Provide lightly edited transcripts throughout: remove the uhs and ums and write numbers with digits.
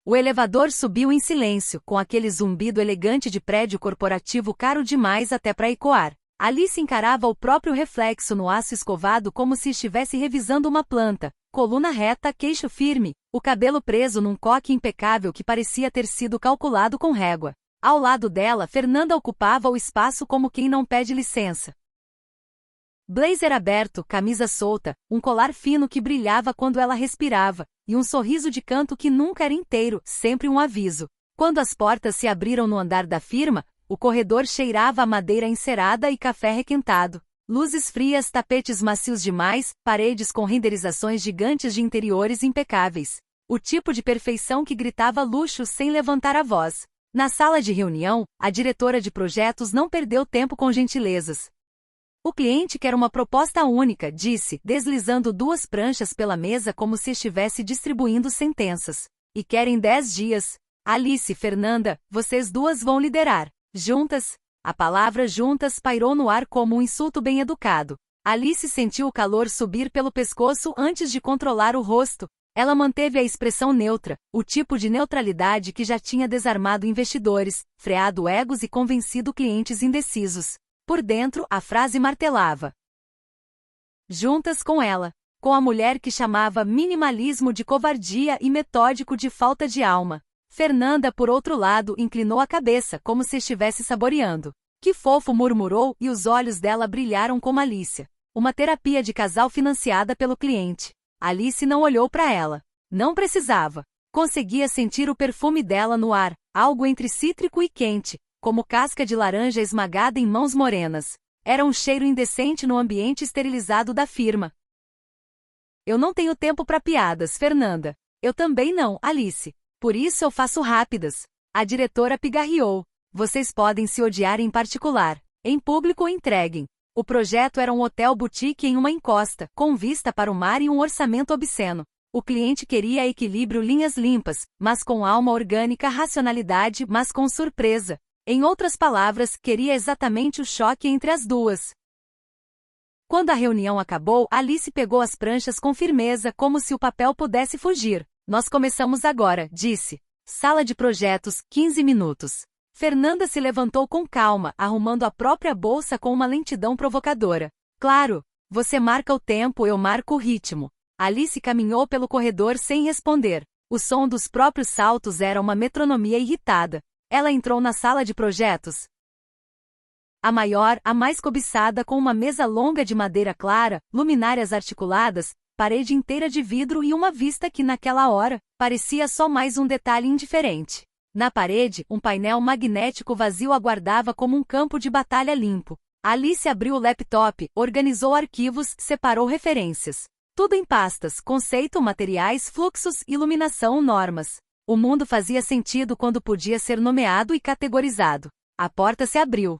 O elevador subiu em silêncio, com aquele zumbido elegante de prédio corporativo caro demais até para ecoar. Alice encarava o próprio reflexo no aço escovado como se estivesse revisando uma planta, coluna reta, queixo firme, o cabelo preso num coque impecável que parecia ter sido calculado com régua. Ao lado dela, Fernanda ocupava o espaço como quem não pede licença. Blazer aberto, camisa solta, um colar fino que brilhava quando ela respirava, e um sorriso de canto que nunca era inteiro, sempre um aviso. Quando as portas se abriram no andar da firma, o corredor cheirava a madeira encerada e café requentado. Luzes frias, tapetes macios demais, paredes com renderizações gigantes de interiores impecáveis. O tipo de perfeição que gritava luxo sem levantar a voz. Na sala de reunião, a diretora de projetos não perdeu tempo com gentilezas. O cliente quer uma proposta única, disse, deslizando 2 pranchas pela mesa como se estivesse distribuindo sentenças. E querem 10 dias. Alice e Fernanda, vocês duas vão liderar. Juntas? A palavra juntas pairou no ar como um insulto bem educado. Alice sentiu o calor subir pelo pescoço antes de controlar o rosto. Ela manteve a expressão neutra, o tipo de neutralidade que já tinha desarmado investidores, freado egos e convencido clientes indecisos. Por dentro, a frase martelava. Juntas com ela. Com a mulher que chamava minimalismo de covardia e metódico de falta de alma. Fernanda, por outro lado, inclinou a cabeça, como se estivesse saboreando. Que fofo, murmurou, e os olhos dela brilharam com malícia. Uma terapia de casal financiada pelo cliente. Alice não olhou para ela. Não precisava. Conseguia sentir o perfume dela no ar, algo entre cítrico e quente, como casca de laranja esmagada em mãos morenas. Era um cheiro indecente no ambiente esterilizado da firma. Eu não tenho tempo para piadas, Fernanda. Eu também não, Alice. Por isso eu faço rápidas. A diretora pigarreou. Vocês podem se odiar em particular. Em público, entreguem. O projeto era um hotel boutique em uma encosta, com vista para o mar e um orçamento obsceno. O cliente queria equilíbrio, linhas limpas, mas com alma orgânica, racionalidade, mas com surpresa. Em outras palavras, queria exatamente o choque entre as duas. Quando a reunião acabou, Alice pegou as pranchas com firmeza, como se o papel pudesse fugir. Nós começamos agora, disse. Sala de projetos, 15 minutos. Fernanda se levantou com calma, arrumando a própria bolsa com uma lentidão provocadora. Claro, você marca o tempo, eu marco o ritmo. Alice caminhou pelo corredor sem responder. O som dos próprios saltos era uma metronomia irritada. Ela entrou na sala de projetos. A maior, a mais cobiçada, com uma mesa longa de madeira clara, luminárias articuladas, parede inteira de vidro e uma vista que naquela hora, parecia só mais um detalhe indiferente. Na parede, um painel magnético vazio aguardava como um campo de batalha limpo. Alice abriu o laptop, organizou arquivos, separou referências. Tudo em pastas, conceito, materiais, fluxos, iluminação, normas. O mundo fazia sentido quando podia ser nomeado e categorizado. A porta se abriu.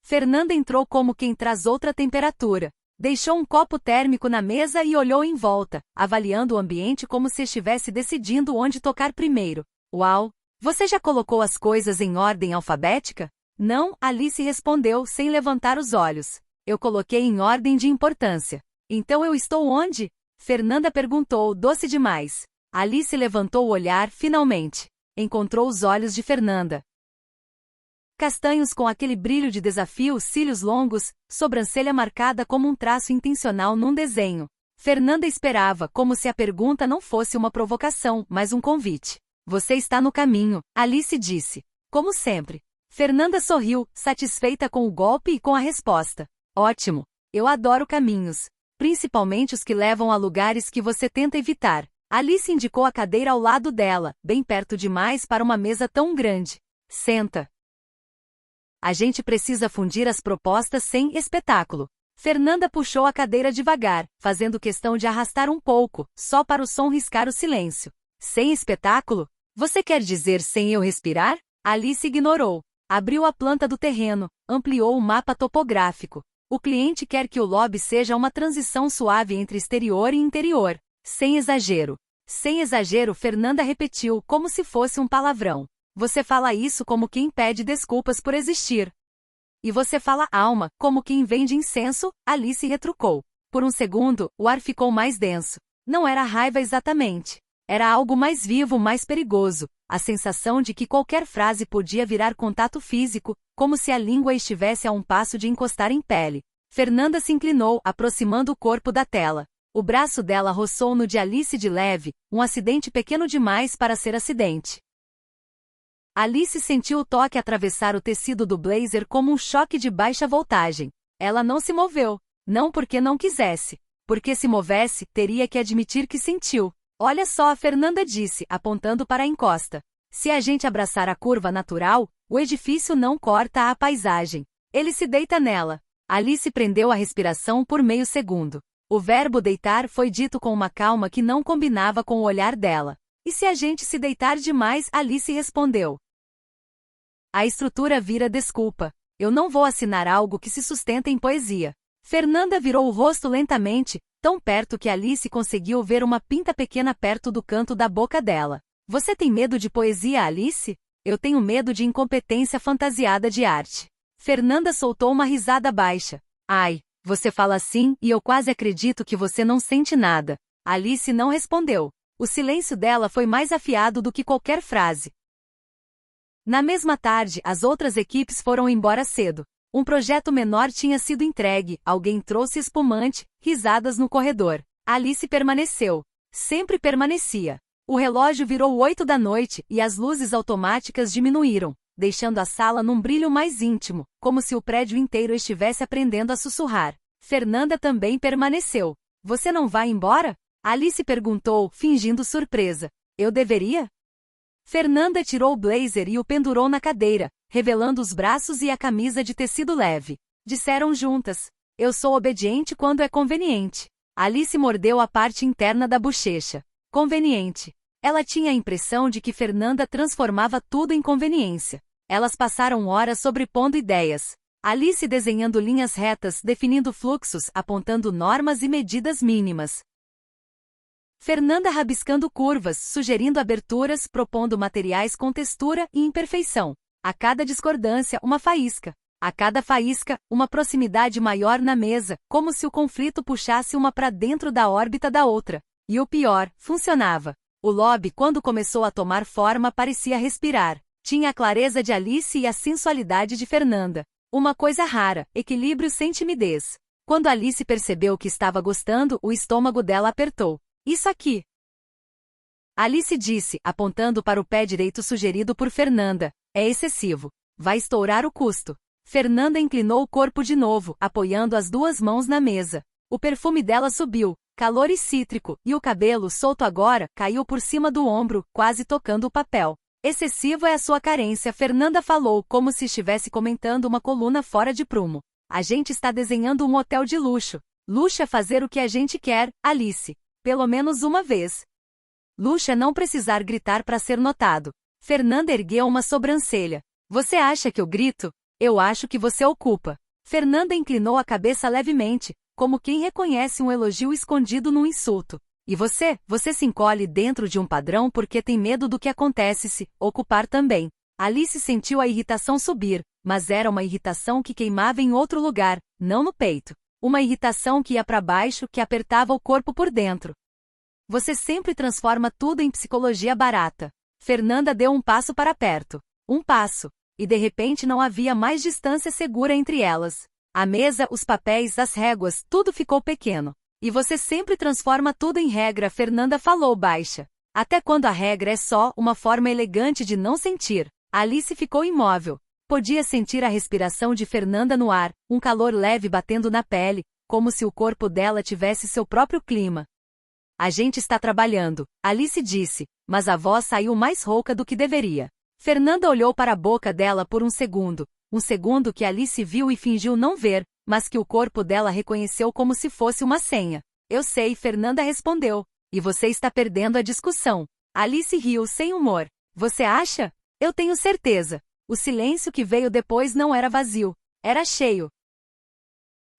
Fernanda entrou como quem traz outra temperatura. Deixou um copo térmico na mesa e olhou em volta, avaliando o ambiente como se estivesse decidindo onde tocar primeiro. Uau! Você já colocou as coisas em ordem alfabética? Não, Alice respondeu sem levantar os olhos. Eu coloquei em ordem de importância. Então eu estou onde? Fernanda perguntou, doce demais. Alice levantou o olhar, finalmente. Encontrou os olhos de Fernanda. Castanhos com aquele brilho de desafio, cílios longos, sobrancelha marcada como um traço intencional num desenho. Fernanda esperava, como se a pergunta não fosse uma provocação, mas um convite. Você está no caminho, Alice disse. Como sempre. Fernanda sorriu, satisfeita com o golpe e com a resposta. Ótimo. Eu adoro caminhos. Principalmente os que levam a lugares que você tenta evitar. Alice indicou a cadeira ao lado dela, bem perto demais para uma mesa tão grande. Senta. A gente precisa fundir as propostas sem espetáculo. Fernanda puxou a cadeira devagar, fazendo questão de arrastar um pouco, só para o som riscar o silêncio. Sem espetáculo? Você quer dizer sem eu respirar? Alice ignorou. Abriu a planta do terreno, ampliou o mapa topográfico. O cliente quer que o lobby seja uma transição suave entre exterior e interior. Sem exagero. Sem exagero, Fernanda repetiu, como se fosse um palavrão. Você fala isso como quem pede desculpas por existir. E você fala alma, como quem vende incenso, Alice retrucou. Por um segundo, o ar ficou mais denso. Não era raiva exatamente. Era algo mais vivo, mais perigoso, a sensação de que qualquer frase podia virar contato físico, como se a língua estivesse a um passo de encostar em pele. Fernanda se inclinou, aproximando o corpo da tela. O braço dela roçou no de Alice de leve, um acidente pequeno demais para ser acidente. Alice sentiu o toque atravessar o tecido do blazer como um choque de baixa voltagem. Ela não se moveu, não porque não quisesse. Porque se movesse, teria que admitir que sentiu. Olha só, a Fernanda disse, apontando para a encosta. Se a gente abraçar a curva natural, o edifício não corta a paisagem. Ele se deita nela. Alice prendeu a respiração por meio segundo. O verbo deitar foi dito com uma calma que não combinava com o olhar dela. E se a gente se deitar demais? Alice respondeu. A estrutura vira desculpa. Eu não vou assinar algo que se sustenta em poesia. Fernanda virou o rosto lentamente, tão perto que Alice conseguiu ver uma pinta pequena perto do canto da boca dela. Você tem medo de poesia, Alice? Eu tenho medo de incompetência fantasiada de arte. Fernanda soltou uma risada baixa. Ai, você fala assim e eu quase acredito que você não sente nada. Alice não respondeu. O silêncio dela foi mais afiado do que qualquer frase. Na mesma tarde, as outras equipes foram embora cedo. Um projeto menor tinha sido entregue, alguém trouxe espumante, risadas no corredor. Alice permaneceu. Sempre permanecia. O relógio virou 8 da noite e as luzes automáticas diminuíram, deixando a sala num brilho mais íntimo, como se o prédio inteiro estivesse aprendendo a sussurrar. Fernanda também permaneceu. Você não vai embora? Alice perguntou, fingindo surpresa. Eu deveria? Fernanda tirou o blazer e o pendurou na cadeira, revelando os braços e a camisa de tecido leve. Disseram juntas. Eu sou obediente quando é conveniente. Alice mordeu a parte interna da bochecha. Conveniente. Ela tinha a impressão de que Fernanda transformava tudo em conveniência. Elas passaram horas sobrepondo ideias. Alice desenhando linhas retas, definindo fluxos, apontando normas e medidas mínimas. Fernanda rabiscando curvas, sugerindo aberturas, propondo materiais com textura e imperfeição. A cada discordância, uma faísca. A cada faísca, uma proximidade maior na mesa, como se o conflito puxasse uma para dentro da órbita da outra. E o pior, funcionava. O lobby, quando começou a tomar forma, parecia respirar. Tinha a clareza de Alice e a sensualidade de Fernanda. Uma coisa rara, equilíbrio sem timidez. Quando Alice percebeu que estava gostando, o estômago dela apertou. Isso aqui. Alice disse, apontando para o pé direito sugerido por Fernanda. É excessivo. Vai estourar o custo. Fernanda inclinou o corpo de novo, apoiando as duas mãos na mesa. O perfume dela subiu, calor e cítrico, e o cabelo, solto agora, caiu por cima do ombro, quase tocando o papel. Excessivo é a sua carência, Fernanda falou, como se estivesse comentando uma coluna fora de prumo. A gente está desenhando um hotel de luxo. Luxo é fazer o que a gente quer, Alice. Pelo menos uma vez. Luxo é não precisar gritar para ser notado. Fernanda ergueu uma sobrancelha. Você acha que eu grito? Eu acho que você ocupa. Fernanda inclinou a cabeça levemente, como quem reconhece um elogio escondido num insulto. E você se encolhe dentro de um padrão porque tem medo do que acontece se ocupar também. Alice sentiu a irritação subir, mas era uma irritação que queimava em outro lugar, não no peito. Uma irritação que ia para baixo, que apertava o corpo por dentro. Você sempre transforma tudo em psicologia barata. Fernanda deu um passo para perto. Um passo. E de repente não havia mais distância segura entre elas. A mesa, os papéis, as réguas, tudo ficou pequeno. E você sempre transforma tudo em regra, Fernanda falou baixa. Até quando a regra é só uma forma elegante de não sentir. Alice ficou imóvel. Podia sentir a respiração de Fernanda no ar, um calor leve batendo na pele, como se o corpo dela tivesse seu próprio clima. A gente está trabalhando, Alice disse, mas a voz saiu mais rouca do que deveria. Fernanda olhou para a boca dela por um segundo que Alice viu e fingiu não ver, mas que o corpo dela reconheceu como se fosse uma senha. Eu sei, Fernanda respondeu. E você está perdendo a discussão. Alice riu sem humor. Você acha? Eu tenho certeza. O silêncio que veio depois não era vazio. Era cheio.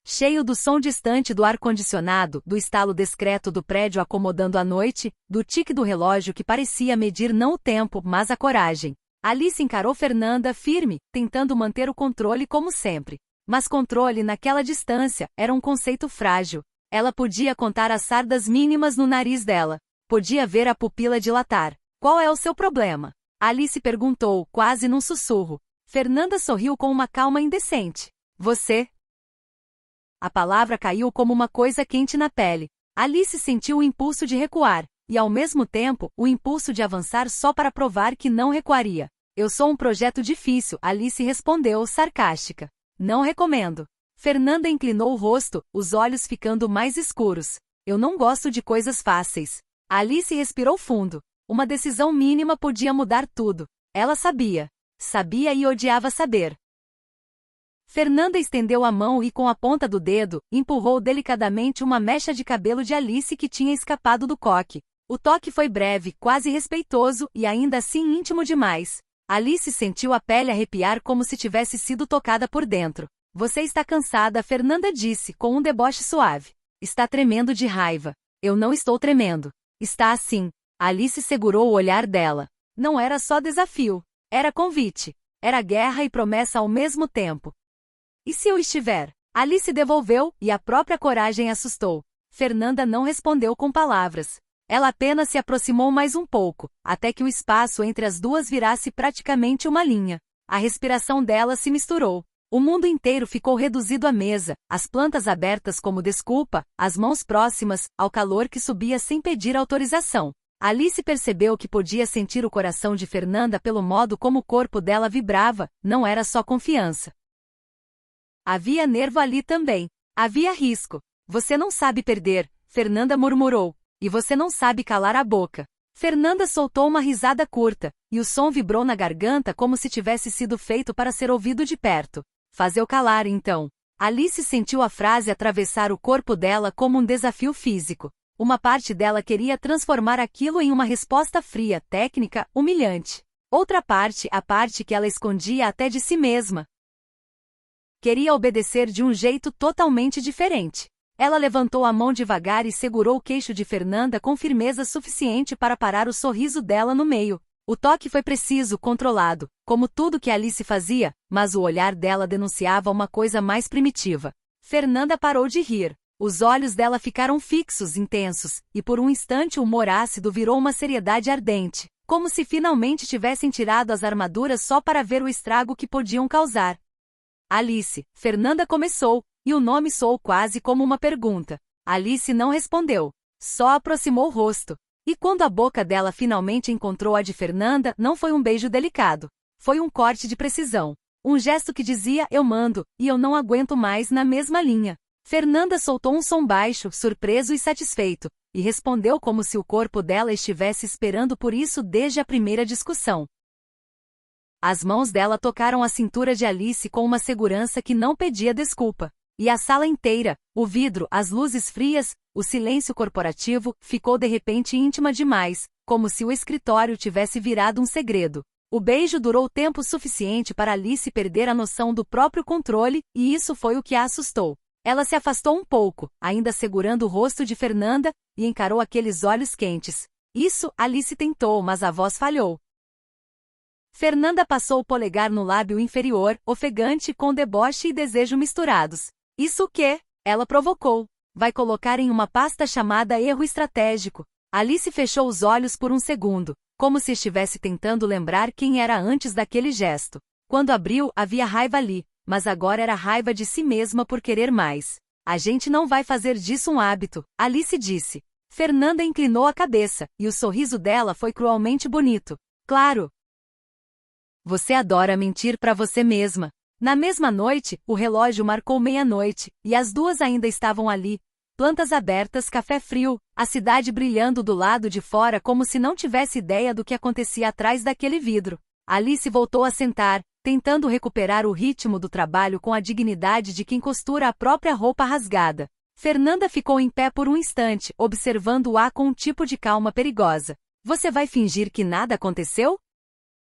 Cheio do som distante do ar-condicionado, do estalo discreto do prédio acomodando a noite, do tique do relógio que parecia medir não o tempo, mas a coragem. Alice encarou Fernanda firme, tentando manter o controle como sempre. Mas controle naquela distância era um conceito frágil. Ela podia contar as sardas mínimas no nariz dela. Podia ver a pupila dilatar. Qual é o seu problema? Alice perguntou, quase num sussurro. Fernanda sorriu com uma calma indecente. Você? A palavra caiu como uma coisa quente na pele. Alice sentiu o impulso de recuar, e ao mesmo tempo, o impulso de avançar só para provar que não recuaria. Eu sou um projeto difícil, Alice respondeu, sarcástica. Não recomendo. Fernanda inclinou o rosto, os olhos ficando mais escuros. Eu não gosto de coisas fáceis. Alice respirou fundo. Uma decisão mínima podia mudar tudo. Ela sabia. Sabia e odiava saber. Fernanda estendeu a mão e com a ponta do dedo, empurrou delicadamente uma mecha de cabelo de Alice que tinha escapado do coque. O toque foi breve, quase respeitoso e ainda assim íntimo demais. Alice sentiu a pele arrepiar como se tivesse sido tocada por dentro. Você está cansada, Fernanda disse, com um deboche suave. Está tremendo de raiva. Eu não estou tremendo. Está assim. Alice segurou o olhar dela. Não era só desafio. Era convite. Era guerra e promessa ao mesmo tempo. E se eu estiver? Alice devolveu, e a própria coragem assustou. Fernanda não respondeu com palavras. Ela apenas se aproximou mais um pouco, até que o espaço entre as duas virasse praticamente uma linha. A respiração dela se misturou. O mundo inteiro ficou reduzido à mesa, as plantas abertas como desculpa, as mãos próximas, ao calor que subia sem pedir autorização. Alice percebeu que podia sentir o coração de Fernanda pelo modo como o corpo dela vibrava, não era só confiança. Havia nervo ali também. Havia risco. Você não sabe perder, Fernanda murmurou. E você não sabe calar a boca. Fernanda soltou uma risada curta, e o som vibrou na garganta como se tivesse sido feito para ser ouvido de perto. Faz eu calar, então. Alice sentiu a frase atravessar o corpo dela como um desafio físico. Uma parte dela queria transformar aquilo em uma resposta fria, técnica, humilhante. Outra parte, a parte que ela escondia até de si mesma, queria obedecer de um jeito totalmente diferente. Ela levantou a mão devagar e segurou o queixo de Fernanda com firmeza suficiente para parar o sorriso dela no meio. O toque foi preciso, controlado, como tudo que Alice fazia, mas o olhar dela denunciava uma coisa mais primitiva. Fernanda parou de rir. Os olhos dela ficaram fixos, intensos, e por um instante o humor ácido virou uma seriedade ardente, como se finalmente tivessem tirado as armaduras só para ver o estrago que podiam causar. Alice, Fernanda começou, e o nome soou quase como uma pergunta. Alice não respondeu. Só aproximou o rosto. E quando a boca dela finalmente encontrou a de Fernanda, não foi um beijo delicado. Foi um corte de precisão. Um gesto que dizia, eu mando, e eu não aguento mais na mesma linha. Fernanda soltou um som baixo, surpreso e satisfeito, e respondeu como se o corpo dela estivesse esperando por isso desde a primeira discussão. As mãos dela tocaram a cintura de Alice com uma segurança que não pedia desculpa. E a sala inteira, o vidro, as luzes frias, o silêncio corporativo, ficou de repente íntima demais, como se o escritório tivesse virado um segredo. O beijo durou tempo suficiente para Alice perder a noção do próprio controle, e isso foi o que a assustou. Ela se afastou um pouco, ainda segurando o rosto de Fernanda, e encarou aqueles olhos quentes. Isso, Alice tentou, mas a voz falhou. Fernanda passou o polegar no lábio inferior, ofegante com deboche e desejo misturados. Isso o quê? Ela provocou. Vai colocar em uma pasta chamada erro estratégico. Alice fechou os olhos por um segundo, como se estivesse tentando lembrar quem era antes daquele gesto. Quando abriu, havia raiva ali, mas agora era raiva de si mesma por querer mais. A gente não vai fazer disso um hábito, Alice disse. Fernanda inclinou a cabeça, e o sorriso dela foi cruelmente bonito. Claro. Você adora mentir para você mesma. Na mesma noite, o relógio marcou meia-noite, e as duas ainda estavam ali. Plantas abertas, café frio, a cidade brilhando do lado de fora como se não tivesse ideia do que acontecia atrás daquele vidro. Alice voltou a sentar, tentando recuperar o ritmo do trabalho com a dignidade de quem costura a própria roupa rasgada. Fernanda ficou em pé por um instante, observando-a com um tipo de calma perigosa. Você vai fingir que nada aconteceu?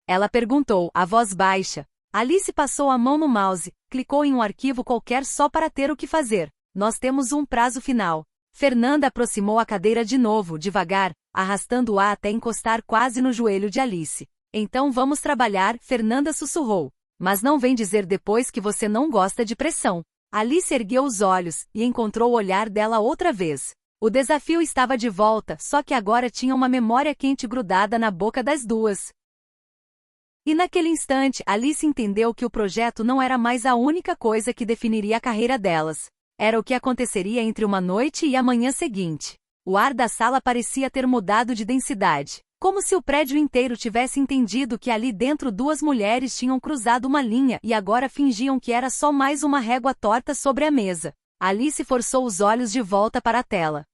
Ela perguntou, a voz baixa. Alice passou a mão no mouse, clicou em um arquivo qualquer só para ter o que fazer. Nós temos um prazo final. Fernanda aproximou a cadeira de novo, devagar, arrastando-a até encostar quase no joelho de Alice. Então vamos trabalhar, Fernanda sussurrou. Mas não vem dizer depois que você não gosta de pressão. Alice ergueu os olhos, e encontrou o olhar dela outra vez. O desafio estava de volta, só que agora tinha uma memória quente grudada na boca das duas. E naquele instante, Alice entendeu que o projeto não era mais a única coisa que definiria a carreira delas. Era o que aconteceria entre uma noite e a manhã seguinte. O ar da sala parecia ter mudado de densidade, como se o prédio inteiro tivesse entendido que ali dentro duas mulheres tinham cruzado uma linha e agora fingiam que era só mais uma régua torta sobre a mesa. Alice forçou os olhos de volta para a tela.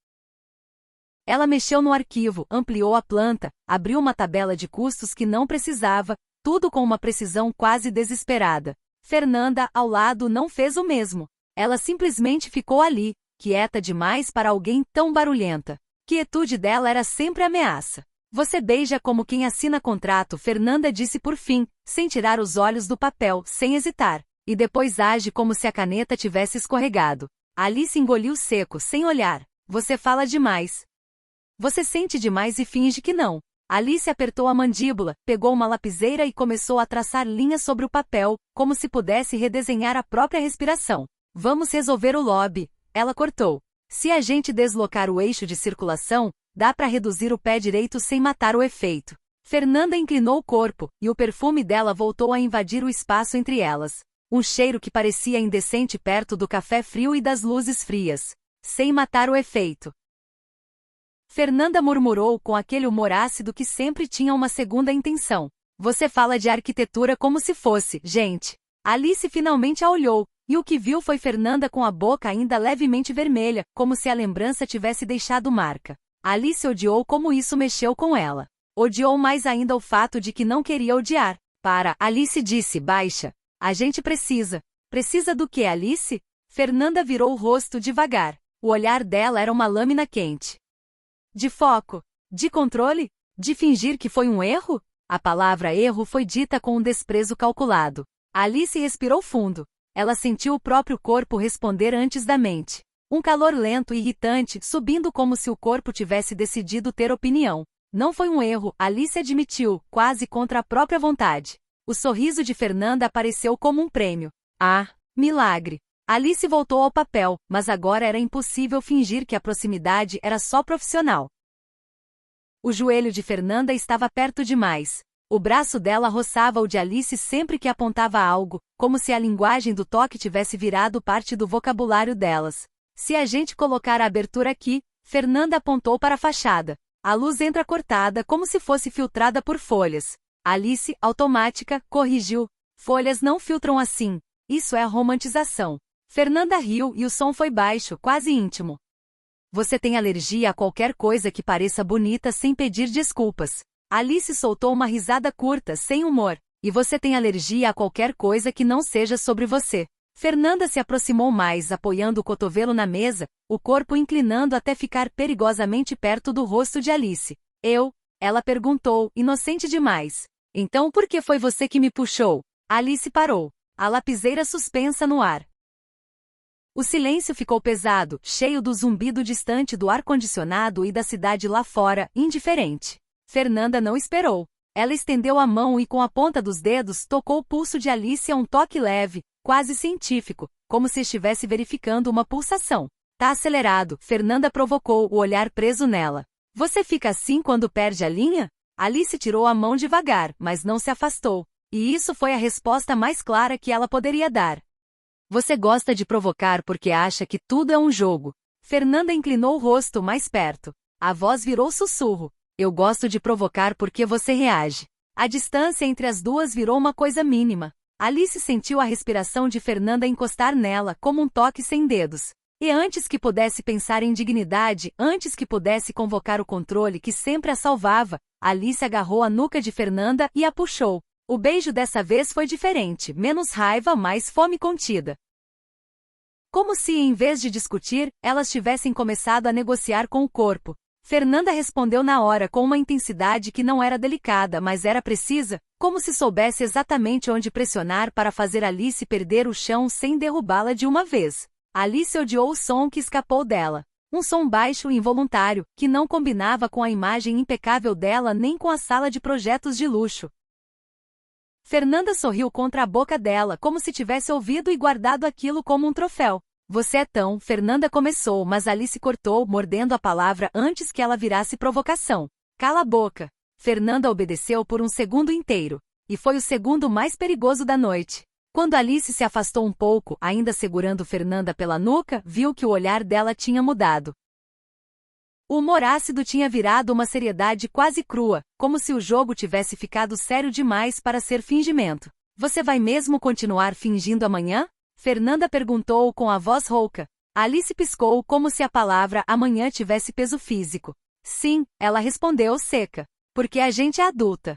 Ela mexeu no arquivo, ampliou a planta, abriu uma tabela de custos que não precisava, tudo com uma precisão quase desesperada. Fernanda, ao lado, não fez o mesmo. Ela simplesmente ficou ali, quieta demais para alguém tão barulhenta. Quietude dela era sempre ameaça. Você beija como quem assina contrato, Fernanda disse por fim, sem tirar os olhos do papel, sem hesitar. E depois age como se a caneta tivesse escorregado. Alice engoliu seco, sem olhar. Você fala demais. Você sente demais e finge que não. Alice apertou a mandíbula, pegou uma lapiseira e começou a traçar linhas sobre o papel, como se pudesse redesenhar a própria respiração. Vamos resolver o lobby, ela cortou. Se a gente deslocar o eixo de circulação, dá para reduzir o pé direito sem matar o efeito. Fernanda inclinou o corpo, e o perfume dela voltou a invadir o espaço entre elas. Um cheiro que parecia indecente perto do café frio e das luzes frias. Sem matar o efeito. Fernanda murmurou com aquele humor ácido que sempre tinha uma segunda intenção. Você fala de arquitetura como se fosse, gente. Alice finalmente a olhou, e o que viu foi Fernanda com a boca ainda levemente vermelha, como se a lembrança tivesse deixado marca. Alice odiou como isso mexeu com ela. Odiou mais ainda o fato de que não queria odiar. Para, Alice disse baixa. A gente precisa. Precisa do que, Alice? Fernanda virou o rosto devagar. O olhar dela era uma lâmina quente. De foco? De controle? De fingir que foi um erro? A palavra erro foi dita com um desprezo calculado. Alice respirou fundo. Ela sentiu o próprio corpo responder antes da mente. Um calor lento e irritante, subindo como se o corpo tivesse decidido ter opinião. Não foi um erro, Alice admitiu, quase contra a própria vontade. O sorriso de Fernanda apareceu como um prêmio. Ah, milagre! Alice voltou ao papel, mas agora era impossível fingir que a proximidade era só profissional. O joelho de Fernanda estava perto demais. O braço dela roçava o de Alice sempre que apontava algo, como se a linguagem do toque tivesse virado parte do vocabulário delas. Se a gente colocar a abertura aqui, Fernanda apontou para a fachada. A luz entra cortada como se fosse filtrada por folhas. Alice, automática, corrigiu. Folhas não filtram assim. Isso é romantização. Fernanda riu e o som foi baixo, quase íntimo. Você tem alergia a qualquer coisa que pareça bonita sem pedir desculpas. Alice soltou uma risada curta, sem humor. E você tem alergia a qualquer coisa que não seja sobre você. Fernanda se aproximou mais, apoiando o cotovelo na mesa, o corpo inclinando até ficar perigosamente perto do rosto de Alice. Ela perguntou, inocente demais. Então por que foi você que me puxou? Alice parou. A lapiseira suspensa no ar. O silêncio ficou pesado, cheio do zumbido distante do ar-condicionado e da cidade lá fora, indiferente. Fernanda não esperou. Ela estendeu a mão e com a ponta dos dedos tocou o pulso de Alice a um toque leve, quase científico, como se estivesse verificando uma pulsação. Tá acelerado, Fernanda provocou, o olhar preso nela. Você fica assim quando perde a linha? Alice tirou a mão devagar, mas não se afastou. E isso foi a resposta mais clara que ela poderia dar. Você gosta de provocar porque acha que tudo é um jogo. Fernanda inclinou o rosto mais perto. A voz virou sussurro. Eu gosto de provocar porque você reage. A distância entre as duas virou uma coisa mínima. Alice sentiu a respiração de Fernanda encostar nela como um toque sem dedos. E antes que pudesse pensar em dignidade, antes que pudesse convocar o controle que sempre a salvava, Alice agarrou a nuca de Fernanda e a puxou. O beijo dessa vez foi diferente, menos raiva, mais fome contida. Como se, em vez de discutir, elas tivessem começado a negociar com o corpo. Fernanda respondeu na hora com uma intensidade que não era delicada, mas era precisa, como se soubesse exatamente onde pressionar para fazer Alice perder o chão sem derrubá-la de uma vez. Alice odiou o som que escapou dela. Um som baixo e involuntário, que não combinava com a imagem impecável dela nem com a sala de projetos de luxo. Fernanda sorriu contra a boca dela, como se tivesse ouvido e guardado aquilo como um troféu. Você é tão... Fernanda começou, mas Alice cortou, mordendo a palavra antes que ela virasse provocação. Cala a boca. Fernanda obedeceu por um segundo inteiro. E foi o segundo mais perigoso da noite. Quando Alice se afastou um pouco, ainda segurando Fernanda pela nuca, viu que o olhar dela tinha mudado. O humor ácido tinha virado uma seriedade quase crua, como se o jogo tivesse ficado sério demais para ser fingimento. Você vai mesmo continuar fingindo amanhã? Fernanda perguntou com a voz rouca. Alice piscou como se a palavra amanhã tivesse peso físico. Sim, ela respondeu seca. Porque a gente é adulta.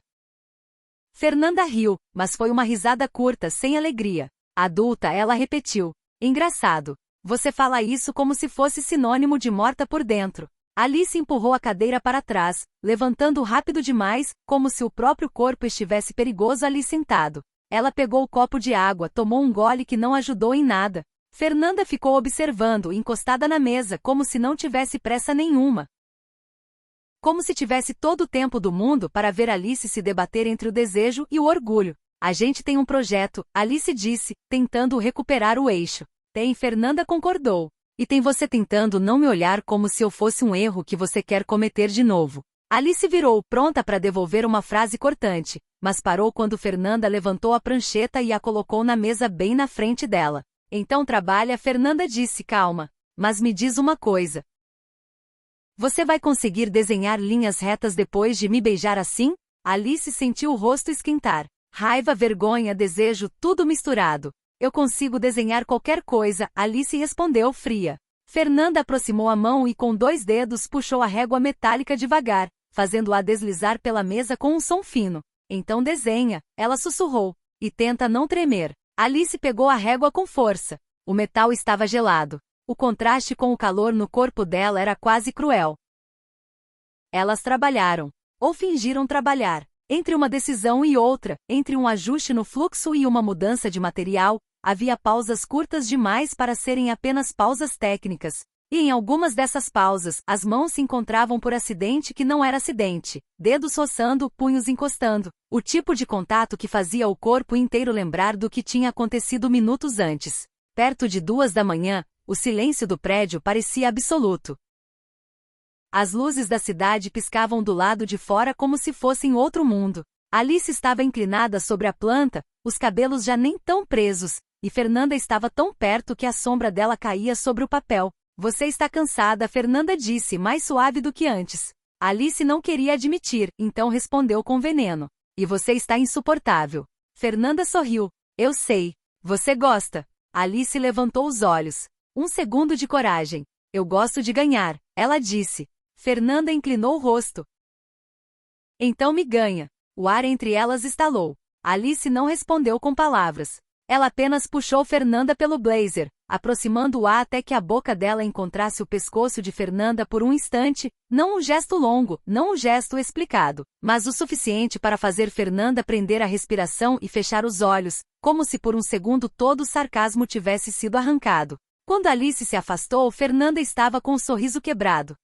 Fernanda riu, mas foi uma risada curta, sem alegria. Adulta, ela repetiu. Engraçado. Você fala isso como se fosse sinônimo de morta por dentro. Alice empurrou a cadeira para trás, levantando rápido demais, como se o próprio corpo estivesse perigoso ali sentado. Ela pegou o copo de água, tomou um gole que não ajudou em nada. Fernanda ficou observando, encostada na mesa, como se não tivesse pressa nenhuma. Como se tivesse todo o tempo do mundo para ver Alice se debater entre o desejo e o orgulho. A gente tem um projeto, Alice disse, tentando recuperar o eixo. Tem, Fernanda concordou. E tem você tentando não me olhar como se eu fosse um erro que você quer cometer de novo. Alice virou, pronta para devolver uma frase cortante, mas parou quando Fernanda levantou a prancheta e a colocou na mesa bem na frente dela. Então trabalha, Fernanda disse, calma. Mas me diz uma coisa. Você vai conseguir desenhar linhas retas depois de me beijar assim? Alice sentiu o rosto esquentar. Raiva, vergonha, desejo, tudo misturado. Eu consigo desenhar qualquer coisa, Alice respondeu fria. Fernanda aproximou a mão e com 2 dedos puxou a régua metálica devagar, fazendo-a deslizar pela mesa com um som fino. Então desenha, ela sussurrou. E tenta não tremer. Alice pegou a régua com força. O metal estava gelado. O contraste com o calor no corpo dela era quase cruel. Elas trabalharam. Ou fingiram trabalhar. Entre uma decisão e outra, entre um ajuste no fluxo e uma mudança de material, havia pausas curtas demais para serem apenas pausas técnicas. E em algumas dessas pausas, as mãos se encontravam por acidente que não era acidente, dedos roçando, punhos encostando, o tipo de contato que fazia o corpo inteiro lembrar do que tinha acontecido minutos antes. Perto de 2 da manhã, o silêncio do prédio parecia absoluto. As luzes da cidade piscavam do lado de fora como se fossem outro mundo. Alice estava inclinada sobre a planta, os cabelos já nem tão presos, e Fernanda estava tão perto que a sombra dela caía sobre o papel. Você está cansada, Fernanda disse, mais suave do que antes. Alice não queria admitir, então respondeu com veneno. E você está insuportável. Fernanda sorriu. Eu sei. Você gosta. Alice levantou os olhos. Um segundo de coragem. Eu gosto de ganhar, ela disse. Fernanda inclinou o rosto. Então me ganha. O ar entre elas estalou. Alice não respondeu com palavras. Ela apenas puxou Fernanda pelo blazer, aproximando-a até que a boca dela encontrasse o pescoço de Fernanda por um instante, não um gesto longo, não um gesto explicado, mas o suficiente para fazer Fernanda prender a respiração e fechar os olhos, como se por um segundo todo o sarcasmo tivesse sido arrancado. Quando Alice se afastou, Fernanda estava com o sorriso quebrado.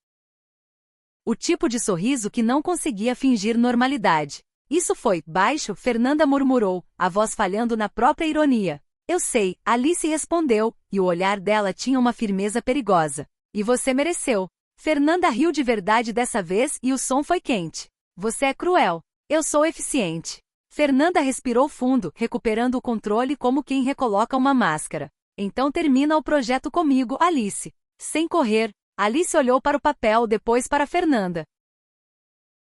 O tipo de sorriso que não conseguia fingir normalidade. Isso foi, baixo, Fernanda murmurou, a voz falhando na própria ironia. Eu sei, Alice respondeu, e o olhar dela tinha uma firmeza perigosa. E você mereceu. Fernanda riu de verdade dessa vez e o som foi quente. Você é cruel. Eu sou eficiente. Fernanda respirou fundo, recuperando o controle como quem recoloca uma máscara. Então termina o projeto comigo, Alice. Sem correr. Alice olhou para o papel, depois para Fernanda.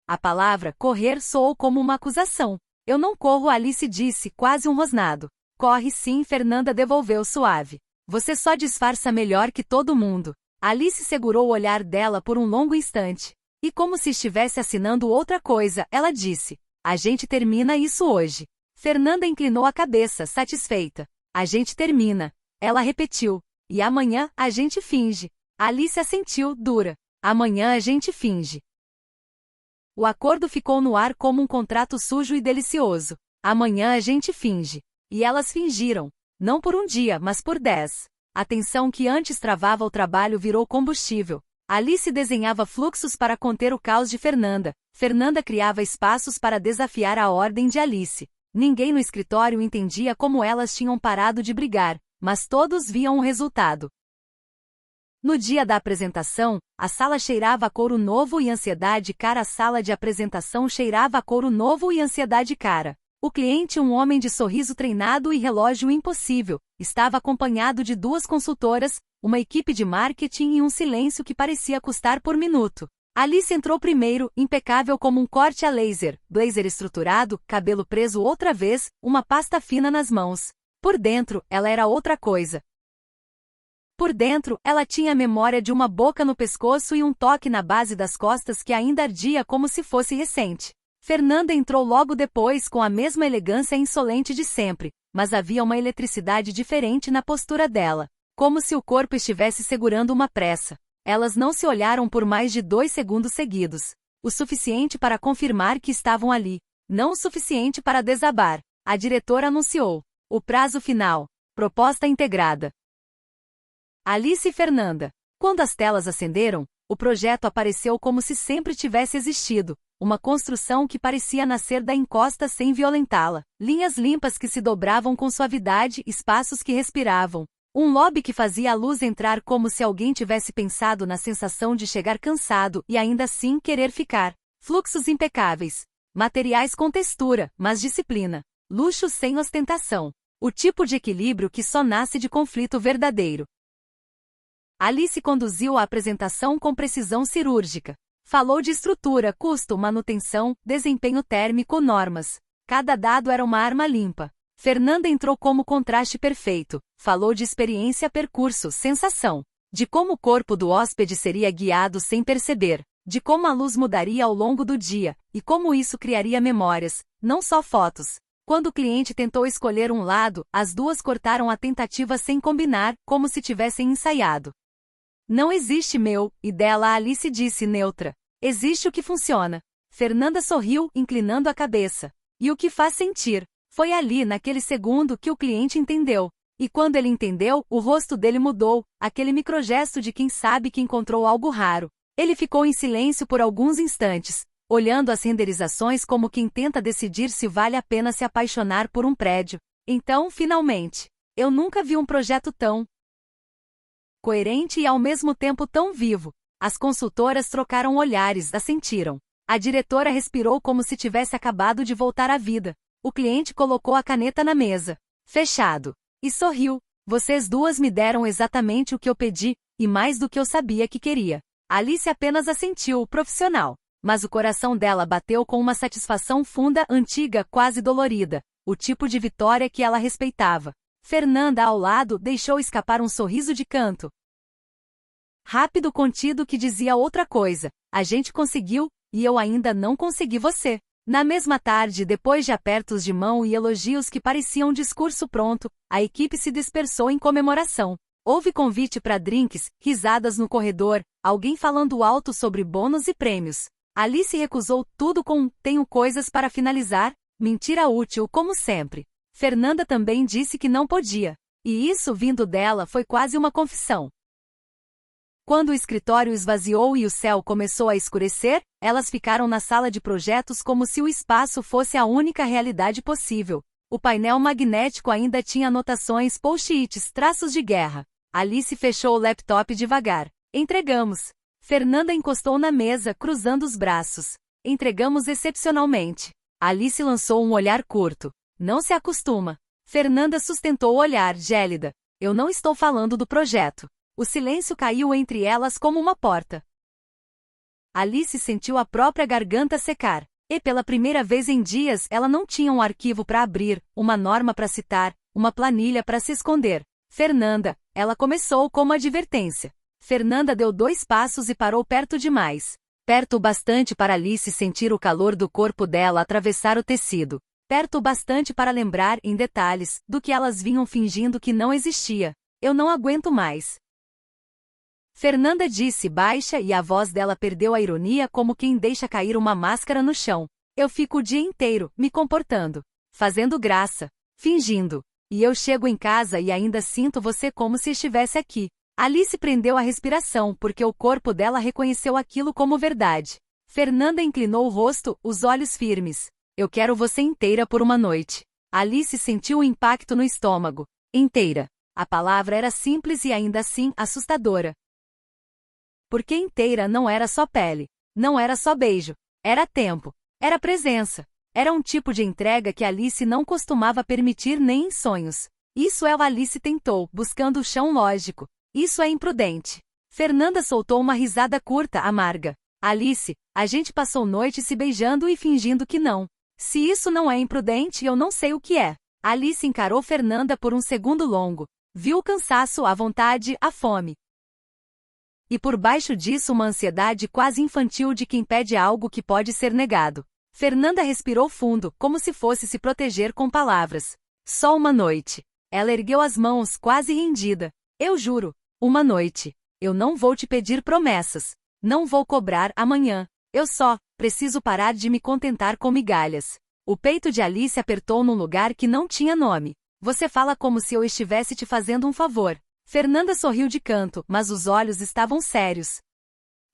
A palavra correr soou como uma acusação. Eu não corro, Alice disse, quase um rosnado. Corre sim, Fernanda devolveu suave. Você só disfarça melhor que todo mundo. Alice segurou o olhar dela por um longo instante. E como se estivesse assinando outra coisa, ela disse. A gente termina isso hoje. Fernanda inclinou a cabeça, satisfeita. A gente termina. Ela repetiu. E amanhã, a gente finge. Alice assentiu, dura. Amanhã a gente finge. O acordo ficou no ar como um contrato sujo e delicioso. Amanhã a gente finge. E elas fingiram. Não por um dia, mas por 10. A tensão que antes travava o trabalho virou combustível. Alice desenhava fluxos para conter o caos de Fernanda. Fernanda criava espaços para desafiar a ordem de Alice. Ninguém no escritório entendia como elas tinham parado de brigar, mas todos viam o resultado. No dia da apresentação, a sala cheirava a couro novo e ansiedade cara. A sala de apresentação cheirava a couro novo e ansiedade cara. O cliente, um homem de sorriso treinado e relógio impossível, estava acompanhado de 2 consultoras, uma equipe de marketing e um silêncio que parecia custar por minuto. Alice entrou primeiro, impecável como um corte a laser, blazer estruturado, cabelo preso outra vez, uma pasta fina nas mãos. Por dentro, ela era outra coisa. Por dentro, ela tinha a memória de uma boca no pescoço e um toque na base das costas que ainda ardia como se fosse recente. Fernanda entrou logo depois com a mesma elegância insolente de sempre, mas havia uma eletricidade diferente na postura dela, como se o corpo estivesse segurando uma pressa. Elas não se olharam por mais de 2 segundos seguidos, o suficiente para confirmar que estavam ali, não o suficiente para desabar. A diretora anunciou o prazo final, proposta integrada. Alice e Fernanda. Quando as telas acenderam, o projeto apareceu como se sempre tivesse existido, uma construção que parecia nascer da encosta sem violentá-la, linhas limpas que se dobravam com suavidade, espaços que respiravam, um lobby que fazia a luz entrar como se alguém tivesse pensado na sensação de chegar cansado e ainda assim querer ficar, fluxos impecáveis, materiais com textura, mas disciplina, luxo sem ostentação, o tipo de equilíbrio que só nasce de conflito verdadeiro. Alice conduziu a apresentação com precisão cirúrgica. Falou de estrutura, custo, manutenção, desempenho térmico, normas. Cada dado era uma arma limpa. Fernanda entrou como contraste perfeito. Falou de experiência, percurso, sensação. De como o corpo do hóspede seria guiado sem perceber. De como a luz mudaria ao longo do dia, e como isso criaria memórias, não só fotos. Quando o cliente tentou escolher um lado, as 2 cortaram a tentativa sem combinar, como se tivessem ensaiado. Não existe meu, e dela Alice disse neutra. Existe o que funciona. Fernanda sorriu, inclinando a cabeça. E o que faz sentir. Foi ali, naquele segundo, que o cliente entendeu. E quando ele entendeu, o rosto dele mudou, aquele microgesto de quem sabe que encontrou algo raro. Ele ficou em silêncio por alguns instantes, olhando as renderizações como quem tenta decidir se vale a pena se apaixonar por um prédio. Então, finalmente, eu nunca vi um projeto tão coerente e ao mesmo tempo tão vivo. As consultoras trocaram olhares, assentiram. A diretora respirou como se tivesse acabado de voltar à vida. O cliente colocou a caneta na mesa. Fechado. E sorriu. Vocês 2 me deram exatamente o que eu pedi, e mais do que eu sabia que queria. Alice apenas assentiu, profissional. Mas o coração dela bateu com uma satisfação funda, antiga, quase dolorida. O tipo de vitória que ela respeitava. Fernanda, ao lado, deixou escapar um sorriso de canto. Rápido, contido, que dizia outra coisa. A gente conseguiu, e eu ainda não consegui você. Na mesma tarde, depois de apertos de mão e elogios que pareciam um discurso pronto, a equipe se dispersou em comemoração. Houve convite para drinks, risadas no corredor, alguém falando alto sobre bônus e prêmios. Alice recusou tudo com "tenho coisas para finalizar", mentira útil como sempre. Fernanda também disse que não podia. E isso, vindo dela, foi quase uma confissão. Quando o escritório esvaziou e o céu começou a escurecer, elas ficaram na sala de projetos como se o espaço fosse a única realidade possível. O painel magnético ainda tinha anotações, post-its, traços de guerra. Alice fechou o laptop devagar. Entregamos. Fernanda encostou na mesa, cruzando os braços. Entregamos excepcionalmente. Alice lançou um olhar curto. Não se acostuma. Fernanda sustentou o olhar, gélida. Eu não estou falando do projeto. O silêncio caiu entre elas como uma porta. Alice sentiu a própria garganta secar. E pela primeira vez em dias ela não tinha um arquivo para abrir, uma norma para citar, uma planilha para se esconder. Fernanda, ela começou como advertência. Fernanda deu 2 passos e parou perto demais. Perto o bastante para Alice sentir o calor do corpo dela atravessar o tecido. Perto o bastante para lembrar, em detalhes, do que elas vinham fingindo que não existia. Eu não aguento mais. Fernanda disse baixa e a voz dela perdeu a ironia como quem deixa cair uma máscara no chão. Eu fico o dia inteiro, me comportando, fazendo graça, fingindo. E eu chego em casa e ainda sinto você como se estivesse aqui. Alice prendeu a respiração porque o corpo dela reconheceu aquilo como verdade. Fernanda inclinou o rosto, os olhos firmes. Eu quero você inteira por uma noite. Alice sentiu o impacto no estômago. Inteira. A palavra era simples e ainda assim assustadora. Porque inteira não era só pele. Não era só beijo. Era tempo. Era presença. Era um tipo de entrega que Alice não costumava permitir nem em sonhos. Isso é o Alice tentou, buscando o chão lógico. Isso é imprudente. Fernanda soltou uma risada curta, amarga. Alice, a gente passou noite se beijando e fingindo que não. Se isso não é imprudente, eu não sei o que é. Alice encarou Fernanda por um segundo longo. Viu o cansaço, a vontade, a fome. E por baixo disso uma ansiedade quase infantil de quem pede algo que pode ser negado. Fernanda respirou fundo, como se fosse se proteger com palavras. Só uma noite. Ela ergueu as mãos, quase rendida. Eu juro. Uma noite. Eu não vou te pedir promessas. Não vou cobrar amanhã. Eu só preciso parar de me contentar com migalhas. O peito de Alice apertou num lugar que não tinha nome. Você fala como se eu estivesse te fazendo um favor. Fernanda sorriu de canto, mas os olhos estavam sérios.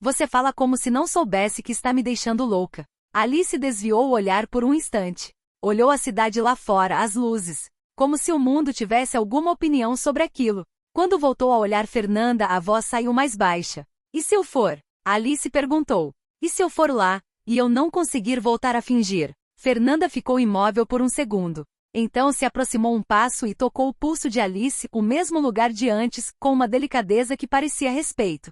Você fala como se não soubesse que está me deixando louca. Alice desviou o olhar por um instante. Olhou a cidade lá fora, as luzes. Como se o mundo tivesse alguma opinião sobre aquilo. Quando voltou a olhar Fernanda, a voz saiu mais baixa. E se eu for? Alice perguntou. E se eu for lá, e eu não conseguir voltar a fingir? Fernanda ficou imóvel por um segundo. Então se aproximou um passo e tocou o pulso de Alice, o mesmo lugar de antes, com uma delicadeza que parecia respeito.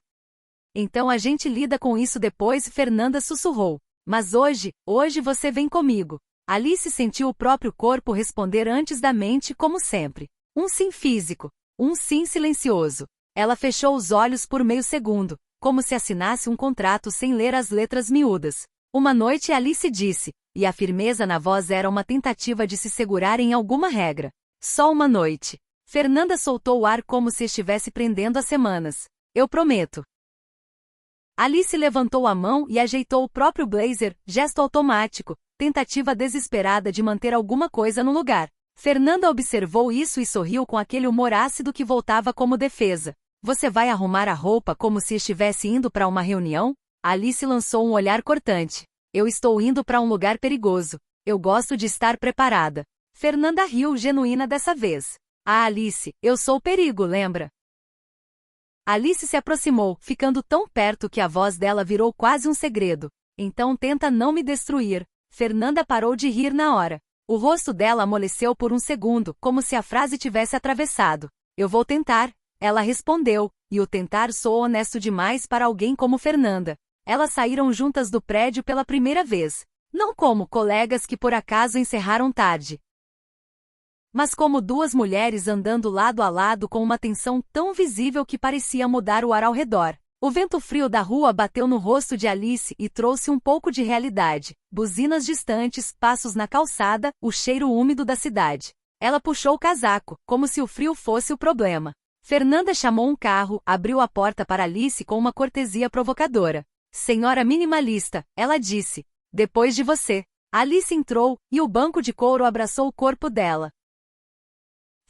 Então a gente lida com isso depois, Fernanda sussurrou. Mas hoje você vem comigo. Alice sentiu o próprio corpo responder antes da mente, como sempre. Um sim físico. Um sim silencioso. Ela fechou os olhos por meio segundo, como se assinasse um contrato sem ler as letras miúdas. Uma noite, Alice disse, e a firmeza na voz era uma tentativa de se segurar em alguma regra. Só uma noite. Fernanda soltou o ar como se estivesse prendendo as semanas. Eu prometo. Alice levantou a mão e ajeitou o próprio blazer, gesto automático, tentativa desesperada de manter alguma coisa no lugar. Fernanda observou isso e sorriu com aquele humor ácido que voltava como defesa. Você vai arrumar a roupa como se estivesse indo para uma reunião? Alice lançou um olhar cortante. Eu estou indo para um lugar perigoso. Eu gosto de estar preparada. Fernanda riu, genuína dessa vez. Ah, Alice, eu sou o perigo, lembra? Alice se aproximou, ficando tão perto que a voz dela virou quase um segredo. Então tenta não me destruir. Fernanda parou de rir na hora. O rosto dela amoleceu por um segundo, como se a frase tivesse atravessado. Eu vou tentar, ela respondeu, e o tentar soou honesto demais para alguém como Fernanda. Elas saíram juntas do prédio pela primeira vez. Não como colegas que por acaso encerraram tarde, mas como duas mulheres andando lado a lado com uma tensão tão visível que parecia mudar o ar ao redor. O vento frio da rua bateu no rosto de Alice e trouxe um pouco de realidade. Buzinas distantes, passos na calçada, o cheiro úmido da cidade. Ela puxou o casaco, como se o frio fosse o problema. Fernanda chamou um carro, abriu a porta para Alice com uma cortesia provocadora. Senhora minimalista, ela disse. Depois de você. Alice entrou, e o banco de couro abraçou o corpo dela.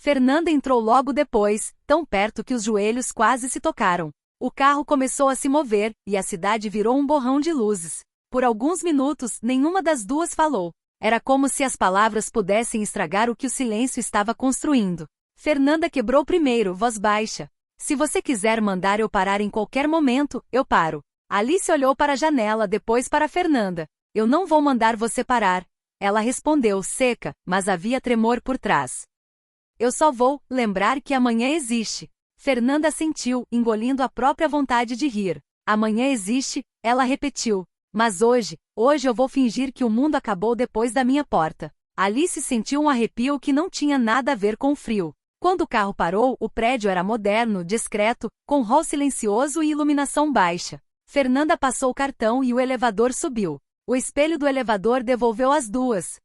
Fernanda entrou logo depois, tão perto que os joelhos quase se tocaram. O carro começou a se mover, e a cidade virou um borrão de luzes. Por alguns minutos, nenhuma das duas falou. Era como se as palavras pudessem estragar o que o silêncio estava construindo. Fernanda quebrou primeiro, voz baixa. Se você quiser mandar eu parar em qualquer momento, eu paro. Alice olhou para a janela, depois para Fernanda. Eu não vou mandar você parar. Ela respondeu, seca, mas havia tremor por trás. Eu só vou lembrar que amanhã existe. Fernanda sentiu, engolindo a própria vontade de rir. Amanhã existe, ela repetiu. Mas hoje eu vou fingir que o mundo acabou depois da minha porta. Alice sentiu um arrepio que não tinha nada a ver com o frio. Quando o carro parou, o prédio era moderno, discreto, com hall silencioso e iluminação baixa. Fernanda passou o cartão e o elevador subiu. O espelho do elevador devolveu as duas.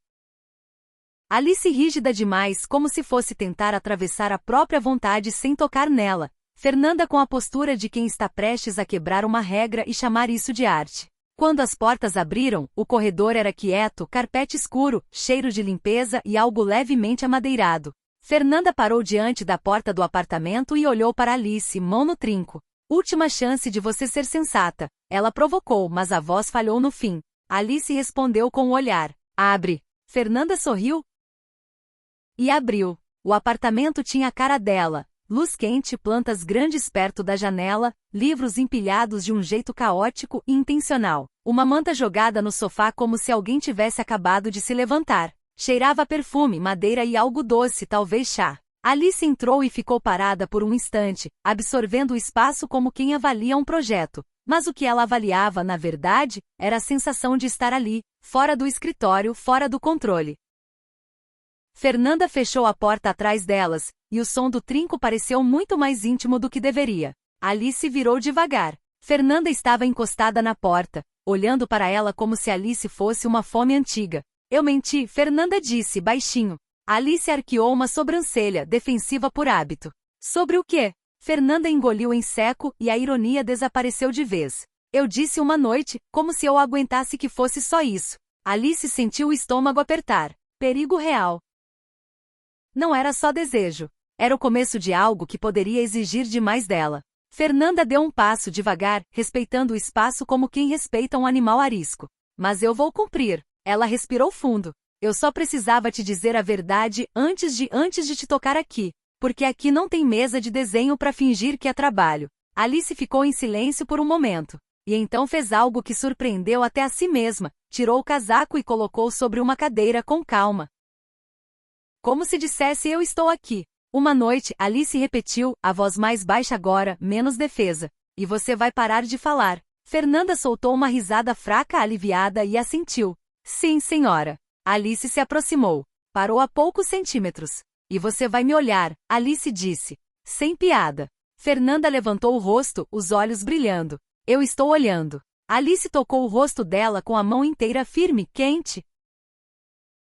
Alice rígida demais, como se fosse tentar atravessar a própria vontade sem tocar nela. Fernanda com a postura de quem está prestes a quebrar uma regra e chamar isso de arte. Quando as portas abriram, o corredor era quieto, carpete escuro, cheiro de limpeza e algo levemente amadeirado. Fernanda parou diante da porta do apartamento e olhou para Alice, mão no trinco. Última chance de você ser sensata. Ela provocou, mas a voz falhou no fim. Alice respondeu com o olhar. Abre. Fernanda sorriu e abriu. O apartamento tinha a cara dela. luz quente, plantas grandes perto da janela, livros empilhados de um jeito caótico e intencional. Uma manta jogada no sofá como se alguém tivesse acabado de se levantar. Cheirava a perfume, madeira e algo doce, talvez chá. Alice entrou e ficou parada por um instante, absorvendo o espaço como quem avalia um projeto. Mas o que ela avaliava, na verdade, era a sensação de estar ali, fora do escritório, fora do controle. Fernanda fechou a porta atrás delas, e o som do trinco pareceu muito mais íntimo do que deveria. Alice virou devagar. Fernanda estava encostada na porta, olhando para ela como se Alice fosse uma fome antiga. Eu menti, Fernanda disse, baixinho. Alice arqueou uma sobrancelha, defensiva por hábito. Sobre o quê? Fernanda engoliu em seco e a ironia desapareceu de vez. Eu disse uma noite, como se eu aguentasse que fosse só isso. Alice sentiu o estômago apertar. Perigo real. Não era só desejo. Era o começo de algo que poderia exigir demais dela. Fernanda deu um passo devagar, respeitando o espaço como quem respeita um animal arisco. Mas eu vou cumprir. Ela respirou fundo. Eu só precisava te dizer a verdade antes de te tocar aqui. Porque aqui não tem mesa de desenho para fingir que é trabalho. Alice ficou em silêncio por um momento. E então fez algo que surpreendeu até a si mesma. Tirou o casaco e colocou sobre uma cadeira com calma. Como se dissesse eu estou aqui. Uma noite, Alice repetiu, a voz mais baixa agora, menos defesa. E você vai parar de falar. Fernanda soltou uma risada fraca aliviada e assentiu. Sim, senhora. Alice se aproximou. Parou a poucos centímetros. E você vai me olhar, Alice disse. Sem piada. Fernanda levantou o rosto, os olhos brilhando. Eu estou olhando. Alice tocou o rosto dela com a mão inteira firme, quente.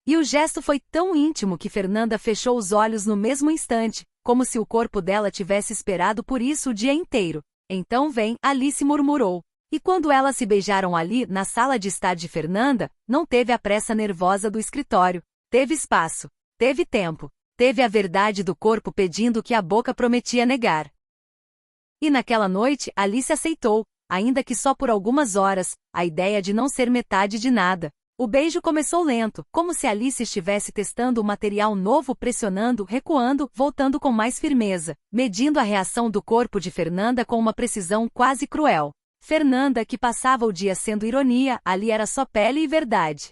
E o gesto foi tão íntimo que Fernanda fechou os olhos no mesmo instante, como se o corpo dela tivesse esperado por isso o dia inteiro. Então vem, Alice murmurou. E quando elas se beijaram ali, na sala de estar de Fernanda, não teve a pressa nervosa do escritório. Teve espaço. Teve tempo. Teve a verdade do corpo pedindo o que a boca prometia negar. E naquela noite, Alice aceitou, ainda que só por algumas horas, a ideia de não ser metade de nada. O beijo começou lento, como se Alice estivesse testando o material novo, pressionando, recuando, voltando com mais firmeza, medindo a reação do corpo de Fernanda com uma precisão quase cruel. Fernanda, que passava o dia sendo ironia, ali era só pele e verdade.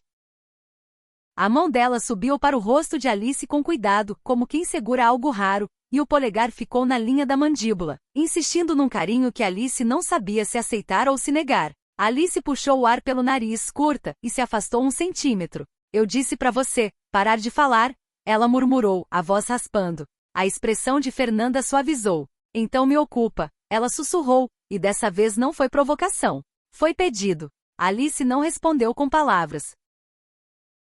A mão dela subiu para o rosto de Alice com cuidado, como quem segura algo raro, e o polegar ficou na linha da mandíbula, insistindo num carinho que Alice não sabia se aceitar ou se negar. Alice puxou o ar pelo nariz, curta, e se afastou 1 centímetro. Eu disse pra você, parar de falar, ela murmurou, a voz raspando. A expressão de Fernanda suavizou. Então me ocupa, ela sussurrou, e dessa vez não foi provocação. Foi pedido. Alice não respondeu com palavras.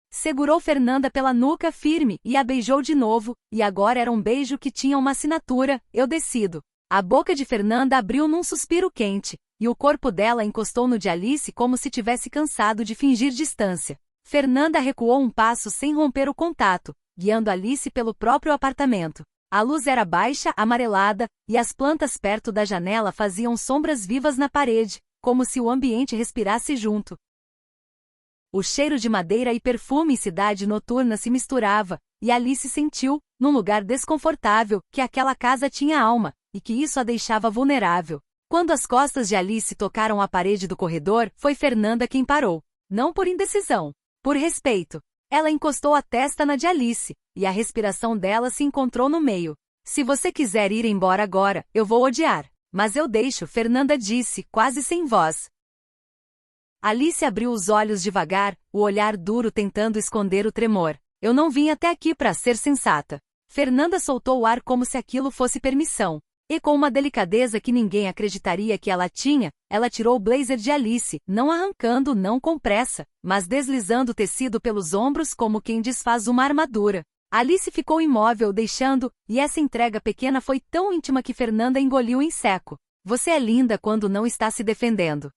Segurou Fernanda pela nuca firme e a beijou de novo, e agora era um beijo que tinha uma assinatura, eu decido. A boca de Fernanda abriu num suspiro quente, e o corpo dela encostou no de Alice como se tivesse cansado de fingir distância. Fernanda recuou um passo sem romper o contato, guiando Alice pelo próprio apartamento. A luz era baixa, amarelada, e as plantas perto da janela faziam sombras vivas na parede, como se o ambiente respirasse junto. O cheiro de madeira e perfume e cidade noturna se misturava, e Alice sentiu, num lugar desconfortável, que aquela casa tinha alma, e que isso a deixava vulnerável. Quando as costas de Alice tocaram a parede do corredor, foi Fernanda quem parou. Não por indecisão, por respeito. Ela encostou a testa na de Alice, e a respiração dela se encontrou no meio. Se você quiser ir embora agora, eu vou odiar. Mas eu deixo, Fernanda disse, quase sem voz. Alice abriu os olhos devagar, o olhar duro tentando esconder o tremor. Eu não vim até aqui para ser sensata. Fernanda soltou o ar como se aquilo fosse permissão. E com uma delicadeza que ninguém acreditaria que ela tinha, ela tirou o blazer de Alice, não arrancando, não com pressa, mas deslizando o tecido pelos ombros como quem desfaz uma armadura. Alice ficou imóvel deixando, e essa entrega pequena foi tão íntima que Fernanda engoliu em seco. Você é linda quando não está se defendendo.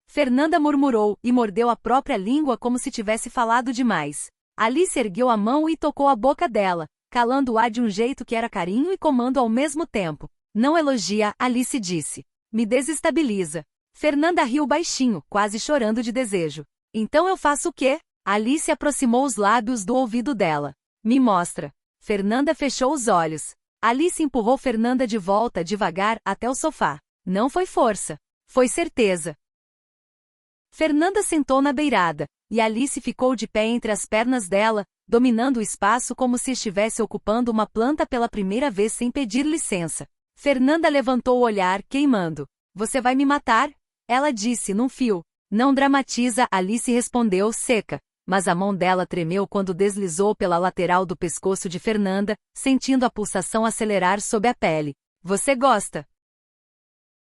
Fernanda murmurou, e mordeu a própria língua como se tivesse falado demais. Alice ergueu a mão e tocou a boca dela, calando o ar de um jeito que era carinho e comando ao mesmo tempo. Não elogia, Alice disse. Me desestabiliza. Fernanda riu baixinho, quase chorando de desejo. Então eu faço o quê? Alice aproximou os lábios do ouvido dela. Me mostra. Fernanda fechou os olhos. Alice empurrou Fernanda de volta devagar até o sofá. Não foi força. Foi certeza. Fernanda sentou na beirada, e Alice ficou de pé entre as pernas dela, dominando o espaço como se estivesse ocupando uma planta pela primeira vez sem pedir licença. Fernanda levantou o olhar, queimando. Você vai me matar? Ela disse num fio. Não dramatiza, Alice respondeu, seca. Mas a mão dela tremeu quando deslizou pela lateral do pescoço de Fernanda, sentindo a pulsação acelerar sob a pele. Você gosta?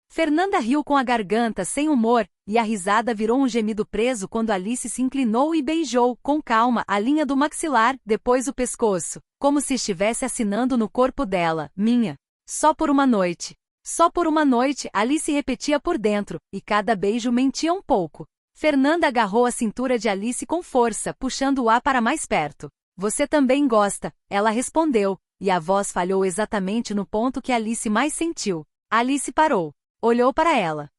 Fernanda riu com a garganta sem humor, e a risada virou um gemido preso quando Alice se inclinou e beijou, com calma, a linha do maxilar, depois o pescoço, como se estivesse assinando no corpo dela, minha. Só por uma noite. Só por uma noite, Alice repetia por dentro, e cada beijo mentia um pouco. Fernanda agarrou a cintura de Alice com força, puxando-o para mais perto. Você também gosta, ela respondeu, e a voz falhou exatamente no ponto que Alice mais sentiu. Alice parou. Olhou para ela.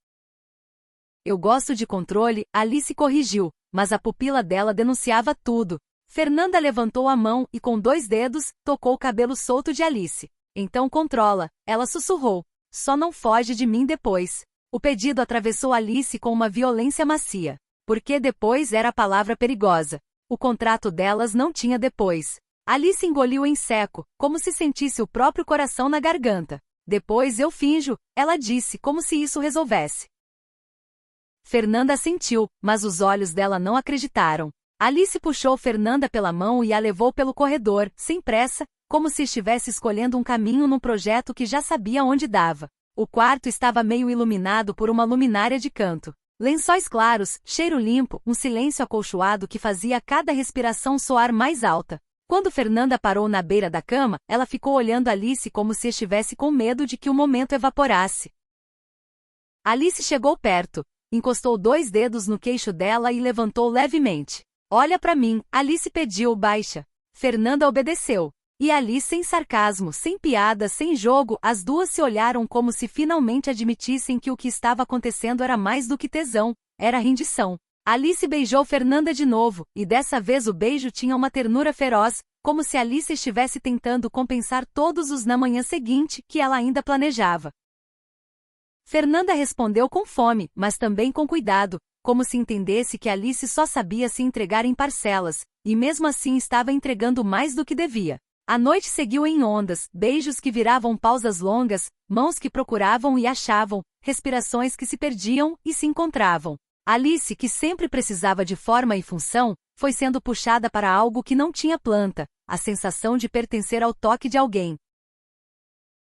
Eu gosto de controle, Alice corrigiu, mas a pupila dela denunciava tudo. Fernanda levantou a mão e com 2 dedos, tocou o cabelo solto de Alice. Então controla, ela sussurrou. Só não foge de mim depois. O pedido atravessou Alice com uma violência macia. Porque depois era a palavra perigosa. O contrato delas não tinha depois. Alice engoliu em seco, como se sentisse o próprio coração na garganta. Depois eu finjo, ela disse, como se isso resolvesse. Fernanda sentiu, mas os olhos dela não acreditaram. Alice puxou Fernanda pela mão e a levou pelo corredor, sem pressa, como se estivesse escolhendo um caminho num projeto que já sabia onde dava. O quarto estava meio iluminado por uma luminária de canto. Lençóis claros, cheiro limpo, um silêncio acolchoado que fazia cada respiração soar mais alta. Quando Fernanda parou na beira da cama, ela ficou olhando Alice como se estivesse com medo de que o momento evaporasse. Alice chegou perto, encostou 2 dedos no queixo dela e levantou levemente. Olha pra mim, Alice pediu baixa. Fernanda obedeceu. E ali, sem sarcasmo, sem piada, sem jogo, as duas se olharam como se finalmente admitissem que o que estava acontecendo era mais do que tesão, era rendição. Alice beijou Fernanda de novo, e dessa vez o beijo tinha uma ternura feroz, como se Alice estivesse tentando compensar todos os na manhã seguinte que ela ainda planejava. Fernanda respondeu com fome, mas também com cuidado, como se entendesse que Alice só sabia se entregar em parcelas, e mesmo assim estava entregando mais do que devia. A noite seguiu em ondas, beijos que viravam pausas longas, mãos que procuravam e achavam, respirações que se perdiam e se encontravam. Alice, que sempre precisava de forma e função, foi sendo puxada para algo que não tinha planta, a sensação de pertencer ao toque de alguém.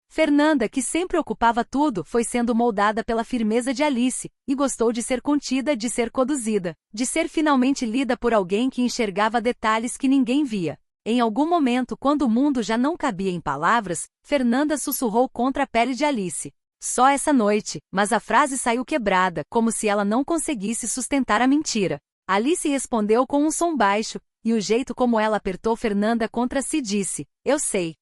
Fernanda, que sempre ocupava tudo, foi sendo moldada pela firmeza de Alice, e gostou de ser contida, de ser conduzida, de ser finalmente lida por alguém que enxergava detalhes que ninguém via. Em algum momento, quando o mundo já não cabia em palavras, Fernanda sussurrou contra a pele de Alice. Só essa noite, mas a frase saiu quebrada, como se ela não conseguisse sustentar a mentira. Alice respondeu com um som baixo, e o jeito como ela apertou Fernanda contra si disse, eu sei.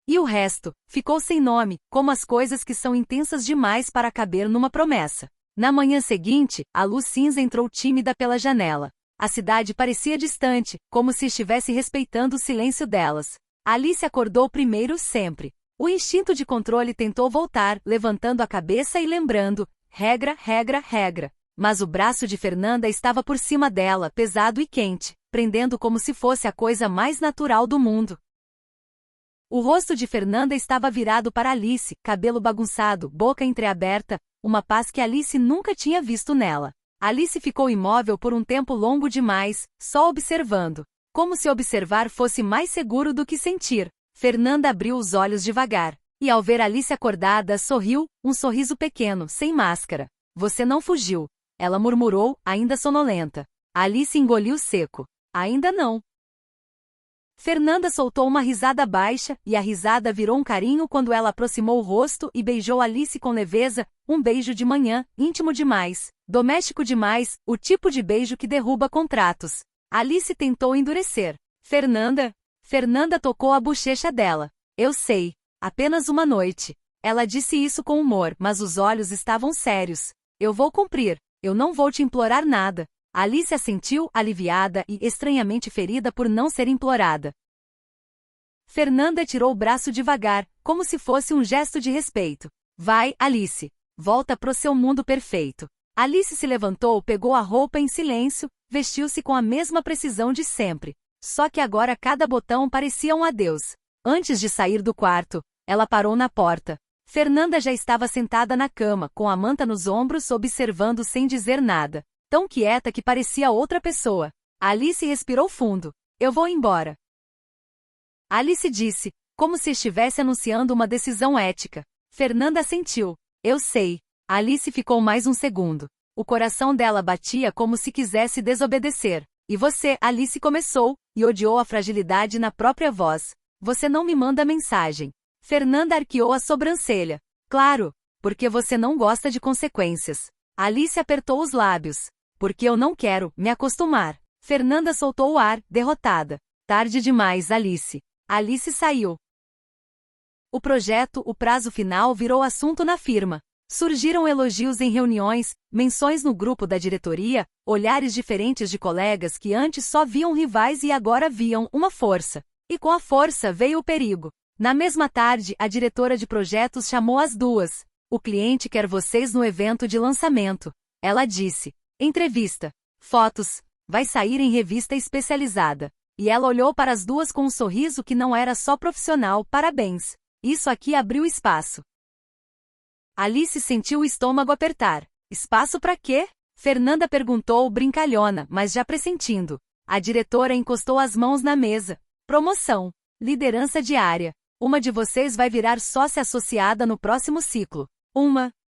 E o resto, ficou sem nome, como as coisas que são intensas demais para caber numa promessa. Na manhã seguinte, a luz cinza entrou tímida pela janela. A cidade parecia distante, como se estivesse respeitando o silêncio delas. Alice acordou primeiro sempre. O instinto de controle tentou voltar, levantando a cabeça e lembrando, regra, regra, regra. Mas o braço de Fernanda estava por cima dela, pesado e quente, prendendo como se fosse a coisa mais natural do mundo. O rosto de Fernanda estava virado para Alice, cabelo bagunçado, boca entreaberta, uma paz que Alice nunca tinha visto nela. Alice ficou imóvel por um tempo longo demais, só observando. Como se observar fosse mais seguro do que sentir. Fernanda abriu os olhos devagar. E ao ver Alice acordada, sorriu, um sorriso pequeno, sem máscara. Você não fugiu. Ela murmurou, ainda sonolenta. Alice engoliu seco. Ainda não. Fernanda soltou uma risada baixa, e a risada virou um carinho quando ela aproximou o rosto e beijou Alice com leveza, um beijo de manhã, íntimo demais, doméstico demais, o tipo de beijo que derruba contratos. Alice tentou endurecer. Fernanda tocou a bochecha dela. Eu sei. Apenas uma noite. Ela disse isso com humor, mas os olhos estavam sérios. Eu vou cumprir. Eu não vou te implorar nada. Alice assentiu, aliviada e estranhamente ferida por não ser implorada. Fernanda tirou o braço devagar, como se fosse um gesto de respeito. Vai, Alice. Volta pro seu mundo perfeito. Alice se levantou, pegou a roupa em silêncio, vestiu-se com a mesma precisão de sempre. Só que agora cada botão parecia um adeus. Antes de sair do quarto, ela parou na porta. Fernanda já estava sentada na cama, com a manta nos ombros, observando sem dizer nada. Tão quieta que parecia outra pessoa. Alice respirou fundo. Eu vou embora. Alice disse, como se estivesse anunciando uma decisão ética. Fernanda assentiu. Eu sei. Alice ficou mais um segundo. O coração dela batia como se quisesse desobedecer. E você, Alice começou, e odiou a fragilidade na própria voz. Você não me manda mensagem. Fernanda arqueou a sobrancelha. Claro, porque você não gosta de consequências. Alice apertou os lábios. Porque eu não quero me acostumar. Fernanda soltou o ar, derrotada. Tarde demais, Alice. Alice saiu. O projeto, o prazo final virou assunto na firma. Surgiram elogios em reuniões, menções no grupo da diretoria, olhares diferentes de colegas que antes só viam rivais e agora viam uma força. E com a força veio o perigo. Na mesma tarde, a diretora de projetos chamou as duas. O cliente quer vocês no evento de lançamento. Ela disse. Entrevista. Fotos. Vai sair em revista especializada. E ela olhou para as duas com um sorriso que não era só profissional. Parabéns. Isso aqui abriu espaço. Alice sentiu o estômago apertar. Espaço para quê? Fernanda perguntou brincalhona, mas já pressentindo. A diretora encostou as mãos na mesa. Promoção. Liderança diária. Uma de vocês vai virar sócia associada no próximo ciclo.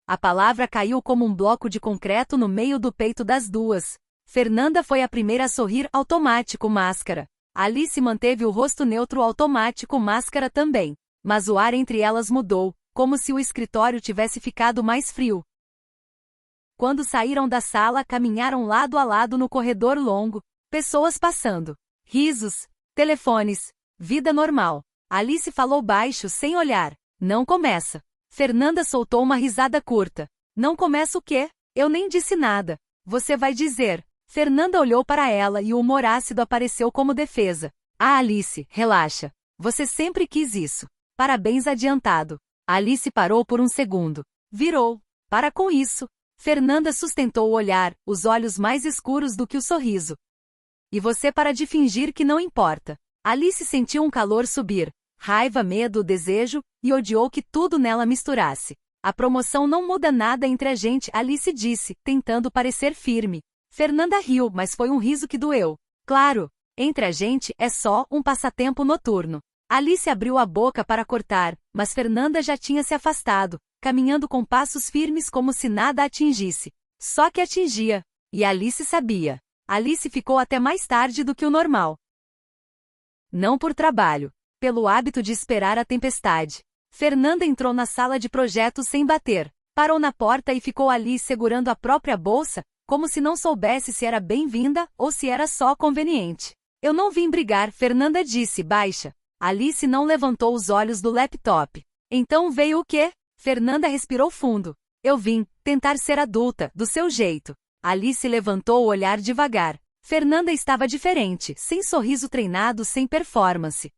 A palavra caiu como um bloco de concreto no meio do peito das duas. Fernanda foi a primeira a sorrir. Automático, máscara. Alice manteve o rosto neutro. Automático, máscara também. Mas o ar entre elas mudou, como se o escritório tivesse ficado mais frio. Quando saíram da sala, caminharam lado a lado no corredor longo, pessoas passando. Risos, telefones, vida normal. Alice falou baixo, sem olhar. Não começa. Fernanda soltou uma risada curta. Não começa o quê? Eu nem disse nada. Você vai dizer. Fernanda olhou para ela e o humor ácido apareceu como defesa. Ah, Alice, relaxa. Você sempre quis isso. Parabéns adiantado. Alice parou por um segundo. Virou. Para com isso. Fernanda sustentou o olhar, os olhos mais escuros do que o sorriso. E você para de fingir que não importa. Alice sentiu um calor subir. Raiva, medo, desejo, e odiou que tudo nela misturasse. A promoção não muda nada entre a gente, Alice disse, tentando parecer firme. Fernanda riu, mas foi um riso que doeu. Claro, entre a gente é só um passatempo noturno. Alice abriu a boca para cortar, mas Fernanda já tinha se afastado, caminhando com passos firmes como se nada a atingisse. Só que atingia. E Alice sabia. Alice ficou até mais tarde do que o normal. Não por trabalho. Pelo hábito de esperar a tempestade. Fernanda entrou na sala de projetos sem bater. Parou na porta e ficou ali segurando a própria bolsa, como se não soubesse se era bem-vinda ou se era só conveniente. Eu não vim brigar, Fernanda disse baixa. Alice não levantou os olhos do laptop. Então veio o quê? Fernanda respirou fundo. Eu vim tentar ser adulta, do seu jeito. Alice levantou o olhar devagar. Fernanda estava diferente, sem sorriso treinado, sem performance.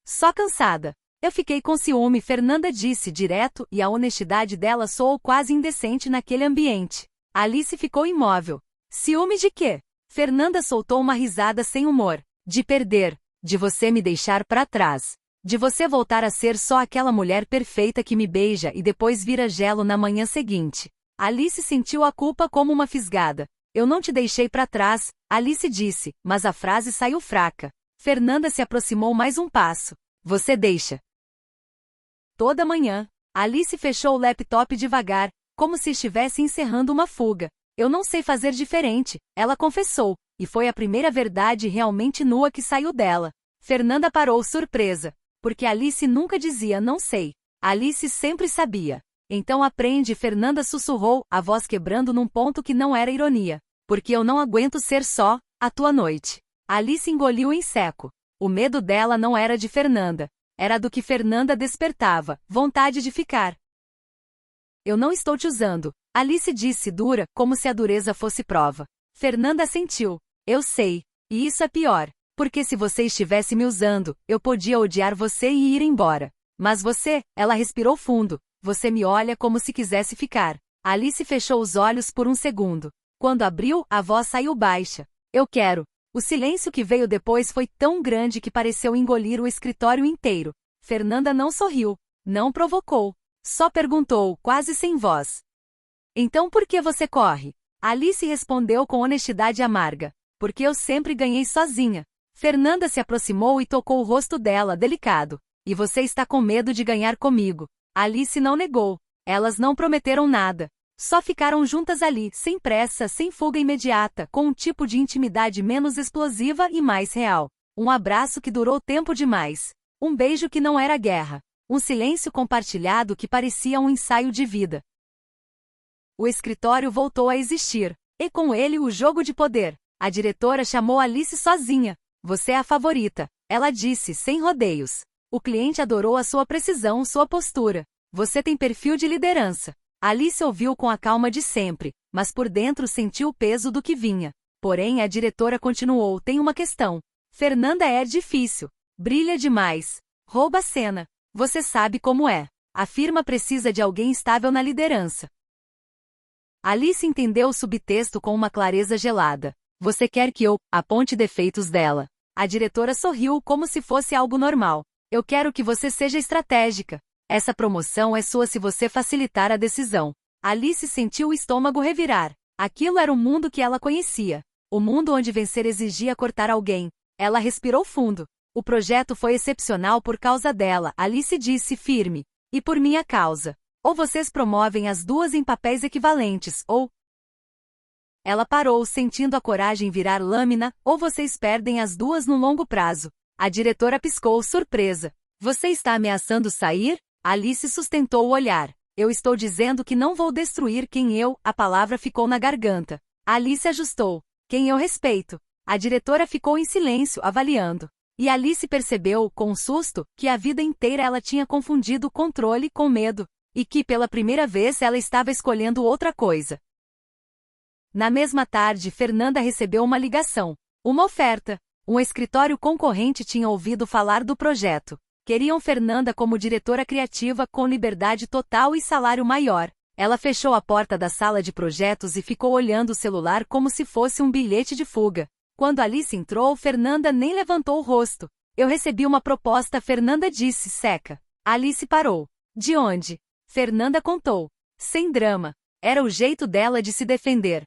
Só cansada. Eu fiquei com ciúme, Fernanda disse direto, e a honestidade dela soou quase indecente naquele ambiente. Alice ficou imóvel. Ciúme de quê? Fernanda soltou uma risada sem humor. De perder. De você me deixar para trás. De você voltar a ser só aquela mulher perfeita que me beija e depois vira gelo na manhã seguinte. Alice sentiu a culpa como uma fisgada. Eu não te deixei para trás, Alice disse, mas a frase saiu fraca. Fernanda se aproximou mais um passo. Você deixa. Toda manhã, Alice fechou o laptop devagar, como se estivesse encerrando uma fuga. Eu não sei fazer diferente, ela confessou, e foi a primeira verdade realmente nua que saiu dela. Fernanda parou surpresa, porque Alice nunca dizia não sei. Alice sempre sabia. Então aprende, Fernanda sussurrou, a voz quebrando num ponto que não era ironia. Porque eu não aguento ser só a tua noite. Alice engoliu em seco. O medo dela não era de Fernanda. Era do que Fernanda despertava, vontade de ficar. Eu não estou te usando, Alice disse dura, como se a dureza fosse prova. Fernanda sentiu. Eu sei. E isso é pior. Porque se você estivesse me usando, eu podia odiar você e ir embora. Mas você, ela respirou fundo, você me olha como se quisesse ficar. Alice fechou os olhos por um segundo. Quando abriu, a voz saiu baixa. Eu quero. O silêncio que veio depois foi tão grande que pareceu engolir o escritório inteiro. Fernanda não sorriu, não provocou. Só perguntou, quase sem voz. Então por que você corre? Alice respondeu com honestidade amarga. Porque eu sempre ganhei sozinha. Fernanda se aproximou e tocou o rosto dela, delicado. E você está com medo de ganhar comigo. Alice não negou. Elas não prometeram nada. Só ficaram juntas ali, sem pressa, sem fuga imediata, com um tipo de intimidade menos explosiva e mais real. Um abraço que durou tempo demais. Um beijo que não era guerra. Um silêncio compartilhado que parecia um ensaio de vida. O escritório voltou a existir. E com ele o jogo de poder. A diretora chamou Alice sozinha. Você é a favorita. Ela disse, sem rodeios. O cliente adorou a sua precisão, sua postura. Você tem perfil de liderança. Alice ouviu com a calma de sempre, mas por dentro sentiu o peso do que vinha. Porém, a diretora continuou, tem uma questão. Fernanda é difícil. Brilha demais. Rouba a cena. Você sabe como é. A firma precisa de alguém estável na liderança. Alice entendeu o subtexto com uma clareza gelada. Você quer que eu aponte defeitos dela? A diretora sorriu como se fosse algo normal. Eu quero que você seja estratégica. Essa promoção é sua se você facilitar a decisão. Alice sentiu o estômago revirar. Aquilo era o mundo que ela conhecia. O mundo onde vencer exigia cortar alguém. Ela respirou fundo. O projeto foi excepcional por causa dela, Alice disse firme. E por minha causa. Ou vocês promovem as duas em papéis equivalentes, ou... Ela parou, sentindo a coragem virar lâmina, ou vocês perdem as duas no longo prazo. A diretora piscou, surpresa. Você está ameaçando sair? Alice sustentou o olhar. Eu estou dizendo que não vou destruir quem eu... A palavra ficou na garganta. Alice ajustou. Quem eu respeito. A diretora ficou em silêncio, avaliando. E Alice percebeu, com um susto, que a vida inteira ela tinha confundido controle com medo. E que, pela primeira vez, ela estava escolhendo outra coisa. Na mesma tarde, Fernanda recebeu uma ligação. Uma oferta. Um escritório concorrente tinha ouvido falar do projeto. Queriam Fernanda como diretora criativa com liberdade total e salário maior. Ela fechou a porta da sala de projetos e ficou olhando o celular como se fosse um bilhete de fuga. Quando Alice entrou, Fernanda nem levantou o rosto. Eu recebi uma proposta, Fernanda disse, seca. Alice parou. De onde? Fernanda contou. Sem drama. Era o jeito dela de se defender.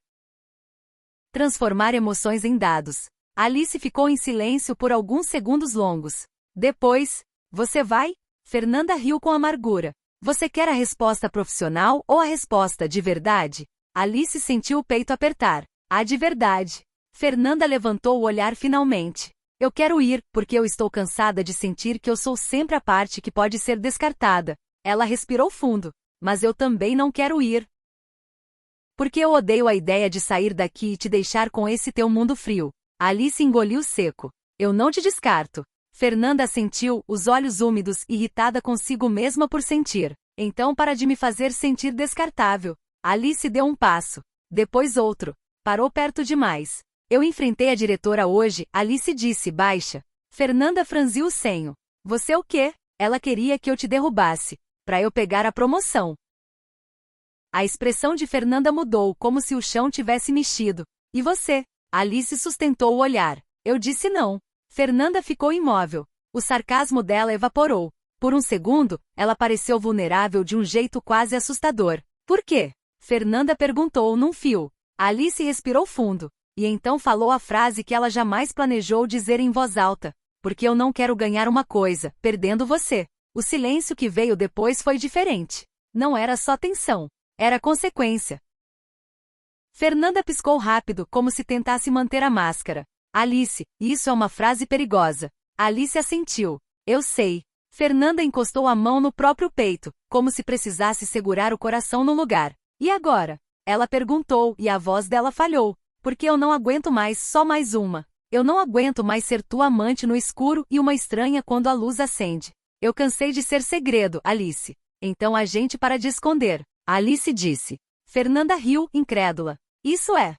Transformar emoções em dados. Alice ficou em silêncio por alguns segundos longos. Depois, você vai? Fernanda riu com amargura. Você quer a resposta profissional ou a resposta de verdade? Alice sentiu o peito apertar. A de verdade. Fernanda levantou o olhar finalmente. Eu quero ir, porque eu estou cansada de sentir que eu sou sempre a parte que pode ser descartada. Ela respirou fundo. Mas eu também não quero ir. Porque eu odeio a ideia de sair daqui e te deixar com esse teu mundo frio. Alice engoliu seco. Eu não te descarto. Fernanda assentiu, os olhos úmidos, irritada consigo mesma por sentir. Então para de me fazer sentir descartável. Alice deu um passo. Depois outro. Parou perto demais. Eu enfrentei a diretora hoje, Alice disse baixa. Fernanda franziu o senho. Você o quê? Ela queria que eu te derrubasse. Para eu pegar a promoção. A expressão de Fernanda mudou, como se o chão tivesse mexido. E você? Alice sustentou o olhar. Eu disse não. Fernanda ficou imóvel. O sarcasmo dela evaporou. Por um segundo, ela pareceu vulnerável de um jeito quase assustador. Por quê? Fernanda perguntou num fio. Alice respirou fundo. E então falou a frase que ela jamais planejou dizer em voz alta. Porque eu não quero ganhar uma coisa, perdendo você. O silêncio que veio depois foi diferente. Não era só tensão. Era consequência. Fernanda piscou rápido, como se tentasse manter a máscara. Alice, isso é uma frase perigosa. Alice assentiu. Eu sei. Fernanda encostou a mão no próprio peito, como se precisasse segurar o coração no lugar. E agora? Ela perguntou, e a voz dela falhou. Porque eu não aguento mais só mais uma. Eu não aguento mais ser tua amante no escuro e uma estranha quando a luz acende. Eu cansei de ser segredo, Alice. Então a gente para de esconder. Alice disse. Fernanda riu, incrédula. Isso é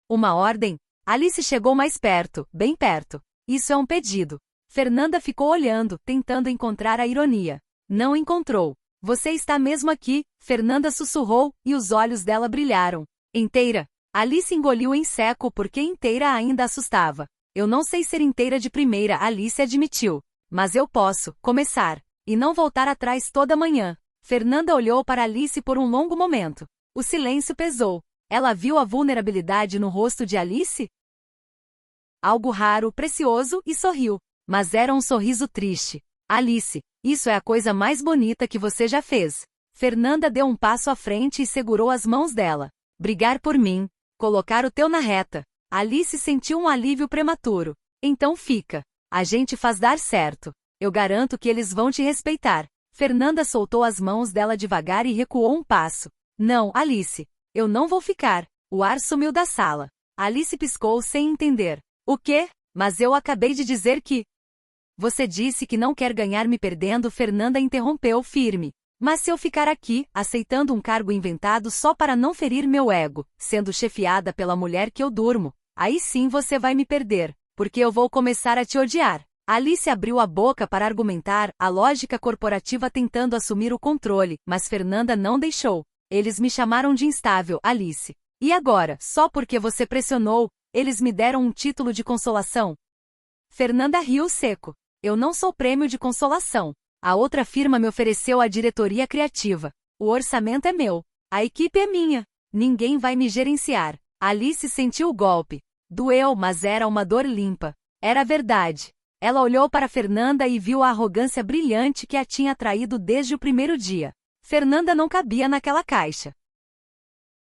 uma ordem? Alice chegou mais perto, bem perto. Isso é um pedido. Fernanda ficou olhando, tentando encontrar a ironia. Não encontrou. Você está mesmo aqui, Fernanda sussurrou, e os olhos dela brilharam. Inteira. Alice engoliu em seco porque inteira ainda assustava. Eu não sei ser inteira de primeira, Alice admitiu. Mas eu posso começar. E não voltar atrás toda manhã. Fernanda olhou para Alice por um longo momento. O silêncio pesou. Ela viu a vulnerabilidade no rosto de Alice? Algo raro, precioso, e sorriu. Mas era um sorriso triste. Alice, isso é a coisa mais bonita que você já fez. Fernanda deu um passo à frente e segurou as mãos dela. Brigar por mim. Colocar o teu na reta. Alice sentiu um alívio prematuro. Então fica. A gente faz dar certo. Eu garanto que eles vão te respeitar. Fernanda soltou as mãos dela devagar e recuou um passo. Não, Alice. Eu não vou ficar. O ar sumiu da sala. Alice piscou sem entender. O quê? Mas eu acabei de dizer que... Você disse que não quer ganhar me perdendo, Fernanda interrompeu firme. Mas se eu ficar aqui, aceitando um cargo inventado só para não ferir meu ego, sendo chefiada pela mulher que eu durmo, aí sim você vai me perder, porque eu vou começar a te odiar. Alice abriu a boca para argumentar, a lógica corporativa tentando assumir o controle, mas Fernanda não deixou. Eles me chamaram de instável, Alice. E agora, só porque você pressionou, eles me deram um título de consolação? Fernanda riu seco. Eu não sou prêmio de consolação. A outra firma me ofereceu a diretoria criativa. O orçamento é meu. A equipe é minha. Ninguém vai me gerenciar. Alice sentiu o golpe. Doeu, mas era uma dor limpa. Era verdade. Ela olhou para Fernanda e viu a arrogância brilhante que a tinha atraído desde o primeiro dia. Fernanda não cabia naquela caixa.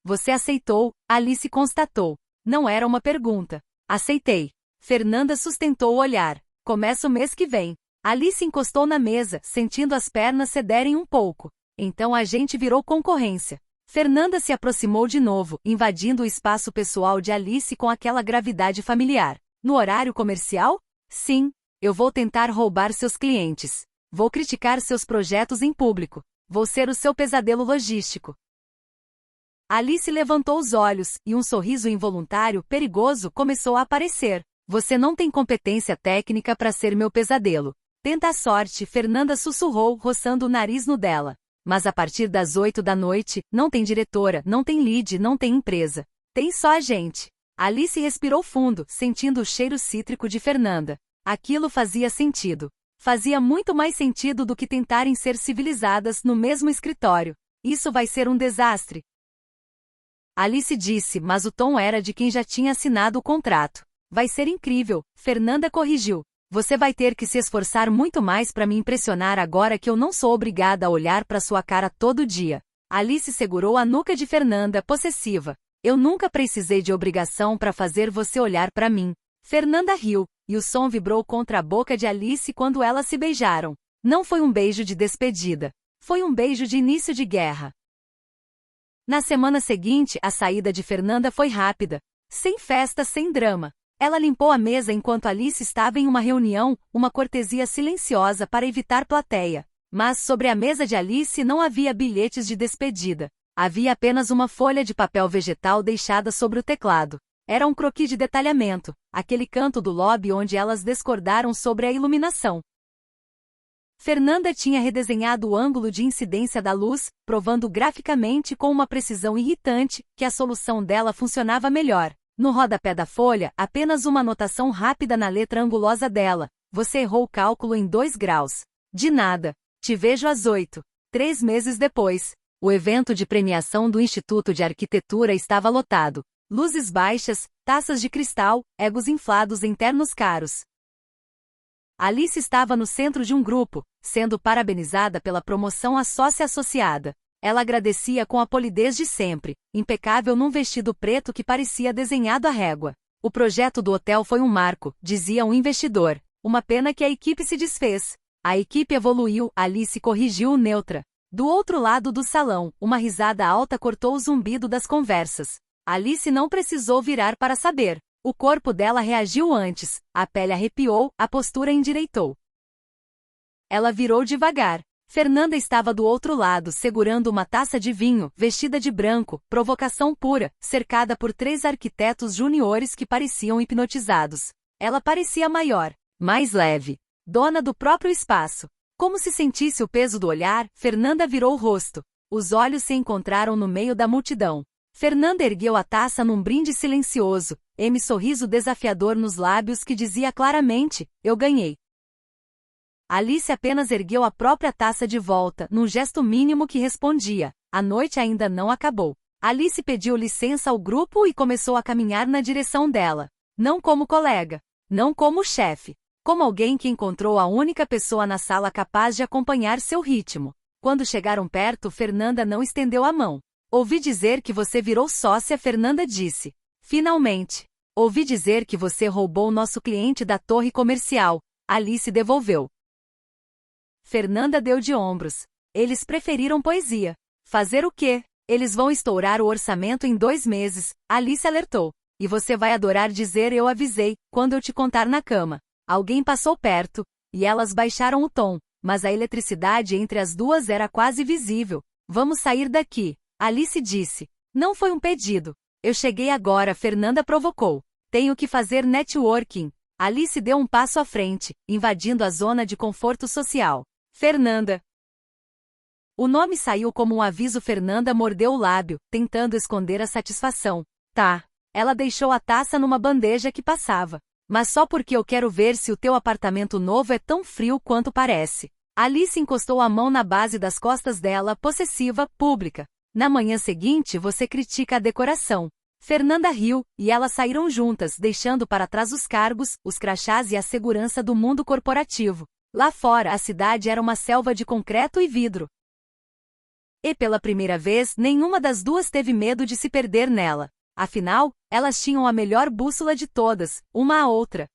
Você aceitou, Alice constatou. Não era uma pergunta. Aceitei. Fernanda sustentou o olhar. Começa o mês que vem. Alice encostou na mesa, sentindo as pernas cederem um pouco. Então a gente virou concorrência. Fernanda se aproximou de novo, invadindo o espaço pessoal de Alice com aquela gravidade familiar. No horário comercial? Sim. Eu vou tentar roubar seus clientes. Vou criticar seus projetos em público. Vou ser o seu pesadelo logístico. Alice levantou os olhos, e um sorriso involuntário, perigoso, começou a aparecer. Você não tem competência técnica para ser meu pesadelo. Tenta a sorte, Fernanda sussurrou, roçando o nariz no dela. Mas a partir das 8 da noite, não tem diretora, não tem lead, não tem empresa. Tem só a gente. Alice respirou fundo, sentindo o cheiro cítrico de Fernanda. Aquilo fazia sentido. Fazia muito mais sentido do que tentarem ser civilizadas no mesmo escritório. Isso vai ser um desastre. Alice disse, mas o tom era de quem já tinha assinado o contrato. Vai ser incrível, Fernanda corrigiu. Você vai ter que se esforçar muito mais para me impressionar agora que eu não sou obrigada a olhar para sua cara todo dia. Alice segurou a nuca de Fernanda, possessiva. Eu nunca precisei de obrigação para fazer você olhar para mim. Fernanda riu, e o som vibrou contra a boca de Alice quando elas se beijaram. Não foi um beijo de despedida. Foi um beijo de início de guerra. Na semana seguinte, a saída de Fernanda foi rápida. Sem festa, sem drama. Ela limpou a mesa enquanto Alice estava em uma reunião, uma cortesia silenciosa para evitar plateia. Mas sobre a mesa de Alice não havia bilhetes de despedida. Havia apenas uma folha de papel vegetal deixada sobre o teclado. Era um croquis de detalhamento, aquele canto do lobby onde elas discordaram sobre a iluminação. Fernanda tinha redesenhado o ângulo de incidência da luz, provando graficamente com uma precisão irritante que a solução dela funcionava melhor. No rodapé da folha, apenas uma anotação rápida na letra angulosa dela. Você errou o cálculo em 2 graus. De nada. Te vejo às 8. 3 meses depois. O evento de premiação do Instituto de Arquitetura estava lotado. Luzes baixas, taças de cristal, egos inflados em ternos caros. Alice estava no centro de um grupo, sendo parabenizada pela promoção a sócia associada. Ela agradecia com a polidez de sempre, impecável num vestido preto que parecia desenhado à régua. O projeto do hotel foi um marco, dizia um investidor. Uma pena que a equipe se desfez. A equipe evoluiu, Alice corrigiu neutra. Do outro lado do salão, uma risada alta cortou o zumbido das conversas. Alice não precisou virar para saber. O corpo dela reagiu antes, a pele arrepiou, a postura endireitou. Ela virou devagar. Fernanda estava do outro lado segurando uma taça de vinho, vestida de branco, provocação pura, cercada por 3 arquitetos juniores que pareciam hipnotizados. Ela parecia maior, mais leve, dona do próprio espaço. Como se sentisse o peso do olhar, Fernanda virou o rosto. Os olhos se encontraram no meio da multidão. Fernanda ergueu a taça num brinde silencioso, sorriso desafiador nos lábios que dizia claramente: eu ganhei. Alice apenas ergueu a própria taça de volta, num gesto mínimo que respondia: a noite ainda não acabou. Alice pediu licença ao grupo e começou a caminhar na direção dela. Não como colega, não como chefe, como alguém que encontrou a única pessoa na sala capaz de acompanhar seu ritmo. Quando chegaram perto, Fernanda não estendeu a mão. Ouvi dizer que você virou sócia, Fernanda disse. Finalmente. Ouvi dizer que você roubou nosso cliente da torre comercial. Alice devolveu. Fernanda deu de ombros. Eles preferiram poesia. Fazer o quê? Eles vão estourar o orçamento em 2 meses, Alice alertou. E você vai adorar dizer eu avisei, quando eu te contar na cama. Alguém passou perto, e elas baixaram o tom, mas a eletricidade entre as duas era quase visível. Vamos sair daqui, Alice disse. Não foi um pedido. Eu cheguei agora, Fernanda provocou. Tenho que fazer networking. Alice deu um passo à frente, invadindo a zona de conforto social. Fernanda. O nome saiu como um aviso. Fernanda mordeu o lábio, tentando esconder a satisfação. Tá. Ela deixou a taça numa bandeja que passava. Mas só porque eu quero ver se o teu apartamento novo é tão frio quanto parece. Alice encostou a mão na base das costas dela, possessiva, pública. Na manhã seguinte você critica a decoração. Fernanda riu, e elas saíram juntas, deixando para trás os cargos, os crachás e a segurança do mundo corporativo. Lá fora a cidade era uma selva de concreto e vidro. E pela primeira vez nenhuma das duas teve medo de se perder nela. Afinal, elas tinham a melhor bússola de todas, uma à outra.